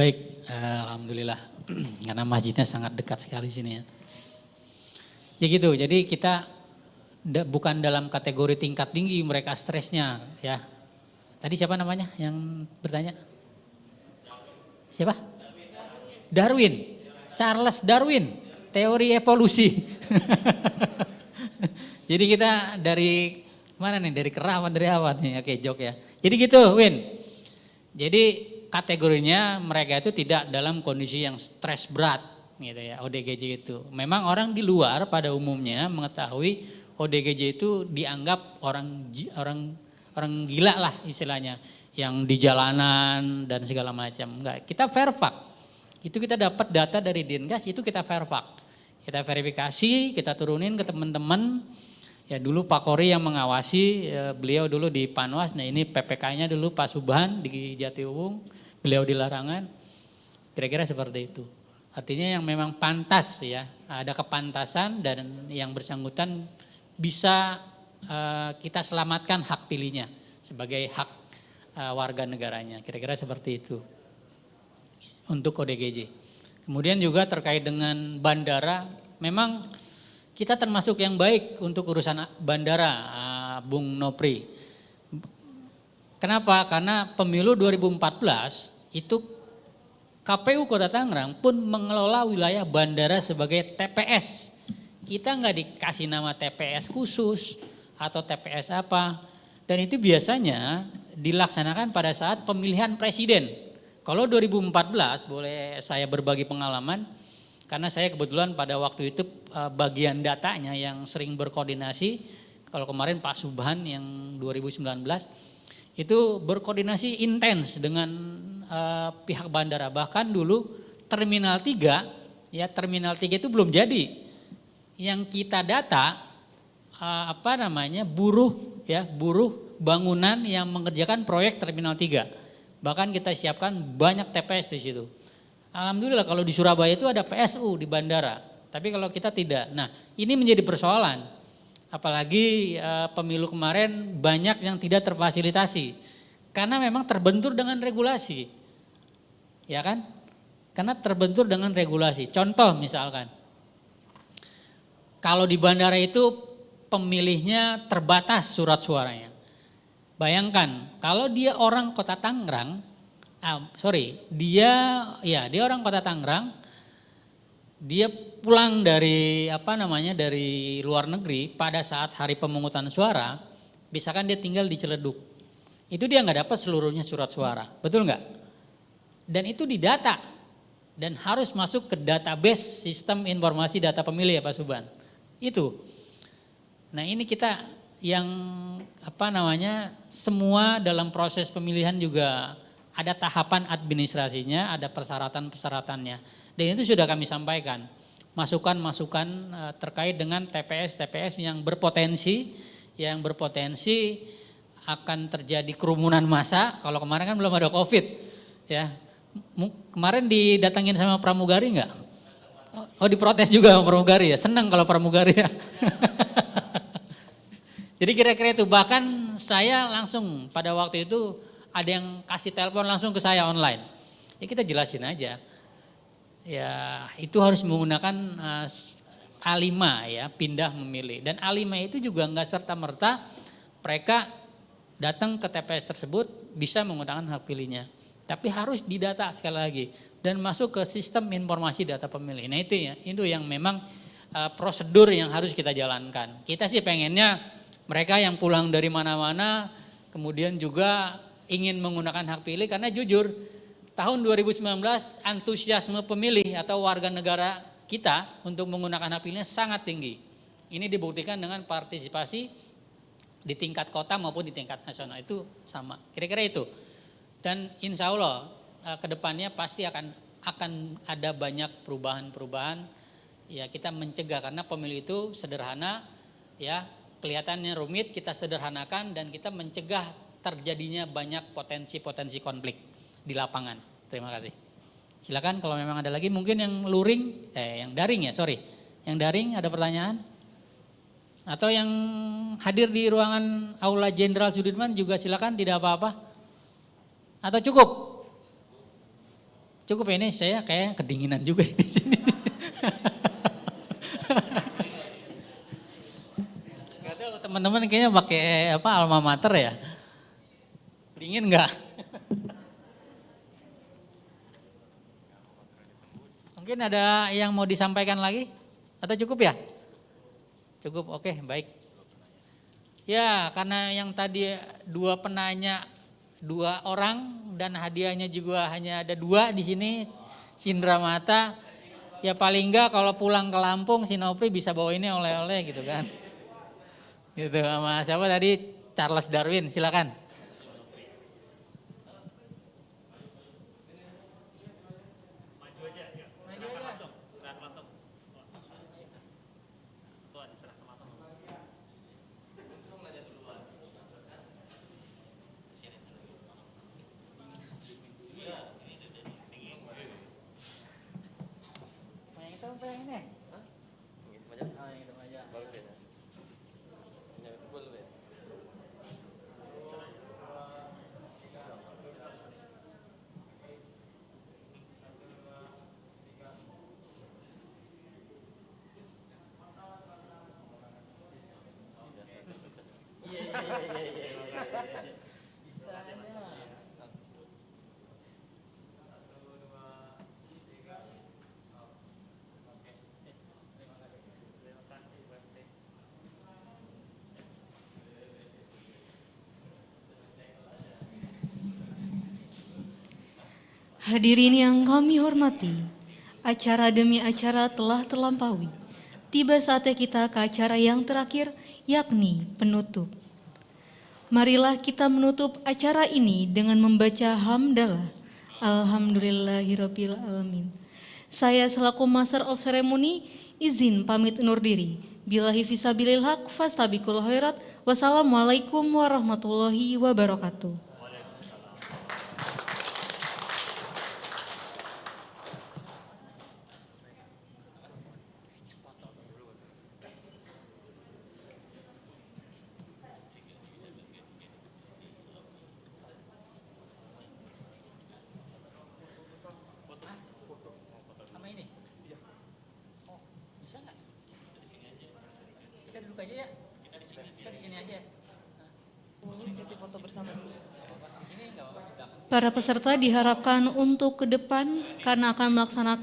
Baik, alhamdulillah. Karena masjidnya sangat dekat sekali sini ya. Ya gitu, jadi kita bukan dalam kategori tingkat tinggi mereka stresnya ya. Tadi siapa namanya yang bertanya? Siapa? Darwin. Charles Darwin, teori evolusi. Jadi kita dari mana nih? Dari kerawan, dari awal nih. Oke, jok ya. Jadi gitu, Win. Jadi kategorinya mereka itu tidak dalam kondisi yang stres berat gitu ya, ODGJ itu. Memang orang di luar pada umumnya mengetahui ODGJ itu dianggap orang gila lah istilahnya, yang di jalanan dan segala macam. Enggak, kita verifak. Itu kita dapat data dari Dinkes, itu kita verifak. Kita verifikasi, kita turunin ke teman-teman. Ya dulu Pak Kori yang mengawasi, beliau dulu di Panwas. Nah ini PPK-nya dulu Pak Subhan di Jatiwung, beliau di Larangan. Kira-kira seperti itu. Artinya yang memang pantas ya, ada kepantasan dan yang bersangkutan bisa kita selamatkan hak pilihnya sebagai hak warga negaranya. Kira-kira seperti itu untuk ODGJ. Kemudian juga terkait dengan bandara, memang kita termasuk yang baik untuk urusan bandara, Bung Nopri. Kenapa? Karena pemilu 2014 itu KPU Kota Tangerang pun mengelola wilayah bandara sebagai TPS. Kita nggak dikasih nama TPS khusus atau TPS apa. Dan itu biasanya dilaksanakan pada saat pemilihan presiden. Kalau 2014 boleh saya berbagi pengalaman, karena saya kebetulan pada waktu itu bagian datanya yang sering berkoordinasi. Kalau kemarin Pak Subhan yang 2019 itu berkoordinasi intens dengan pihak bandara. Bahkan dulu Terminal 3, ya Terminal 3 itu belum jadi. Yang kita data buruh bangunan yang mengerjakan proyek Terminal 3. Bahkan kita siapkan banyak TPS di situ. Alhamdulillah kalau di Surabaya itu ada PSU di bandara. Tapi kalau kita tidak. Nah, ini menjadi persoalan. Apalagi pemilu kemarin banyak yang tidak terfasilitasi. Karena memang terbentur dengan regulasi. Ya kan? Karena terbentur dengan regulasi. Contoh misalkan, kalau di bandara itu pemilihnya terbatas surat suaranya. Bayangkan kalau dia orang Kota Tangerang, dia orang Kota Tangerang, dia pulang dari dari luar negeri pada saat hari pemungutan suara, misalkan dia tinggal di Ciledug, itu dia nggak dapat seluruhnya surat suara, betul nggak? Dan itu didata dan harus masuk ke database sistem informasi data pemilih ya Pak Subhan. Itu. Nah ini kita yang semua dalam proses pemilihan juga ada tahapan administrasinya, ada persyaratan-persyaratannya. Dan itu sudah kami sampaikan. Masukan-masukan terkait dengan TPS-TPS yang berpotensi akan terjadi kerumunan massa. Kalau kemarin kan belum ada COVID, ya. Kemarin didatangin sama pramugari enggak? Oh diprotes juga sama pramugari ya, senang kalau pramugari ya. Jadi kira-kira itu, bahkan saya langsung pada waktu itu ada yang kasih telepon langsung ke saya online. Ya kita jelasin aja. Ya itu harus menggunakan A5 ya, pindah memilih. Dan A5 itu juga enggak serta-merta mereka datang ke TPS tersebut bisa menggunakan hak pilihnya. Tapi harus didata sekali lagi dan masuk ke sistem informasi data pemilih. Nah itu ya, itu yang memang prosedur yang harus kita jalankan. Kita sih pengennya mereka yang pulang dari mana-mana kemudian juga ingin menggunakan hak pilih, karena jujur tahun 2019 antusiasme pemilih atau warga negara kita untuk menggunakan hak pilihnya sangat tinggi. Ini dibuktikan dengan partisipasi di tingkat kota maupun di tingkat nasional itu sama. Kira-kira itu. Dan insya Allah kedepannya pasti akan ada banyak perubahan-perubahan. Ya kita mencegah, karena pemilu itu sederhana, ya kelihatannya rumit, kita sederhanakan dan kita mencegah terjadinya banyak potensi-potensi konflik di lapangan. Terima kasih. Silakan kalau memang ada lagi, mungkin yang yang daring ya, yang daring ada pertanyaan? Atau yang hadir di ruangan Aula Jenderal Sudirman juga silakan, tidak apa-apa. Atau cukup? Cukup ini, saya kayak kedinginan juga di sini. Gak tahu teman-teman kayaknya pakai apa alma mater ya? Dingin nggak? Mungkin ada yang mau disampaikan lagi? Atau cukup ya? Cukup, oke, baik. Ya, karena yang tadi 2 penanya 2 orang dan hadiahnya juga hanya ada 2 di sini, Cindra Mata. Ya paling enggak kalau pulang ke Lampung si Nopri bisa bawa ini oleh-oleh gitu kan. Gitu sama siapa tadi, Charles Darwin, silakan.
Hadirin yang kami hormati, acara demi acara telah terlampaui. Tiba saatnya kita ke acara yang terakhir, yakni penutup. Marilah kita menutup acara ini dengan membaca hamdalah. Alhamdulillahirabbil alamin. Saya selaku Master of Ceremony izin pamit undur diri. Billahi fisabilil haq fastabiqul khairat. Wassalamualaikum warahmatullahi wabarakatuh.
Sama ini? Oh, bisa nggak? Kita duduk aja ya? Kita di sini aja.
Sesi foto bersama dulu.
Para peserta diharapkan untuk ke depan karena akan melaksanakan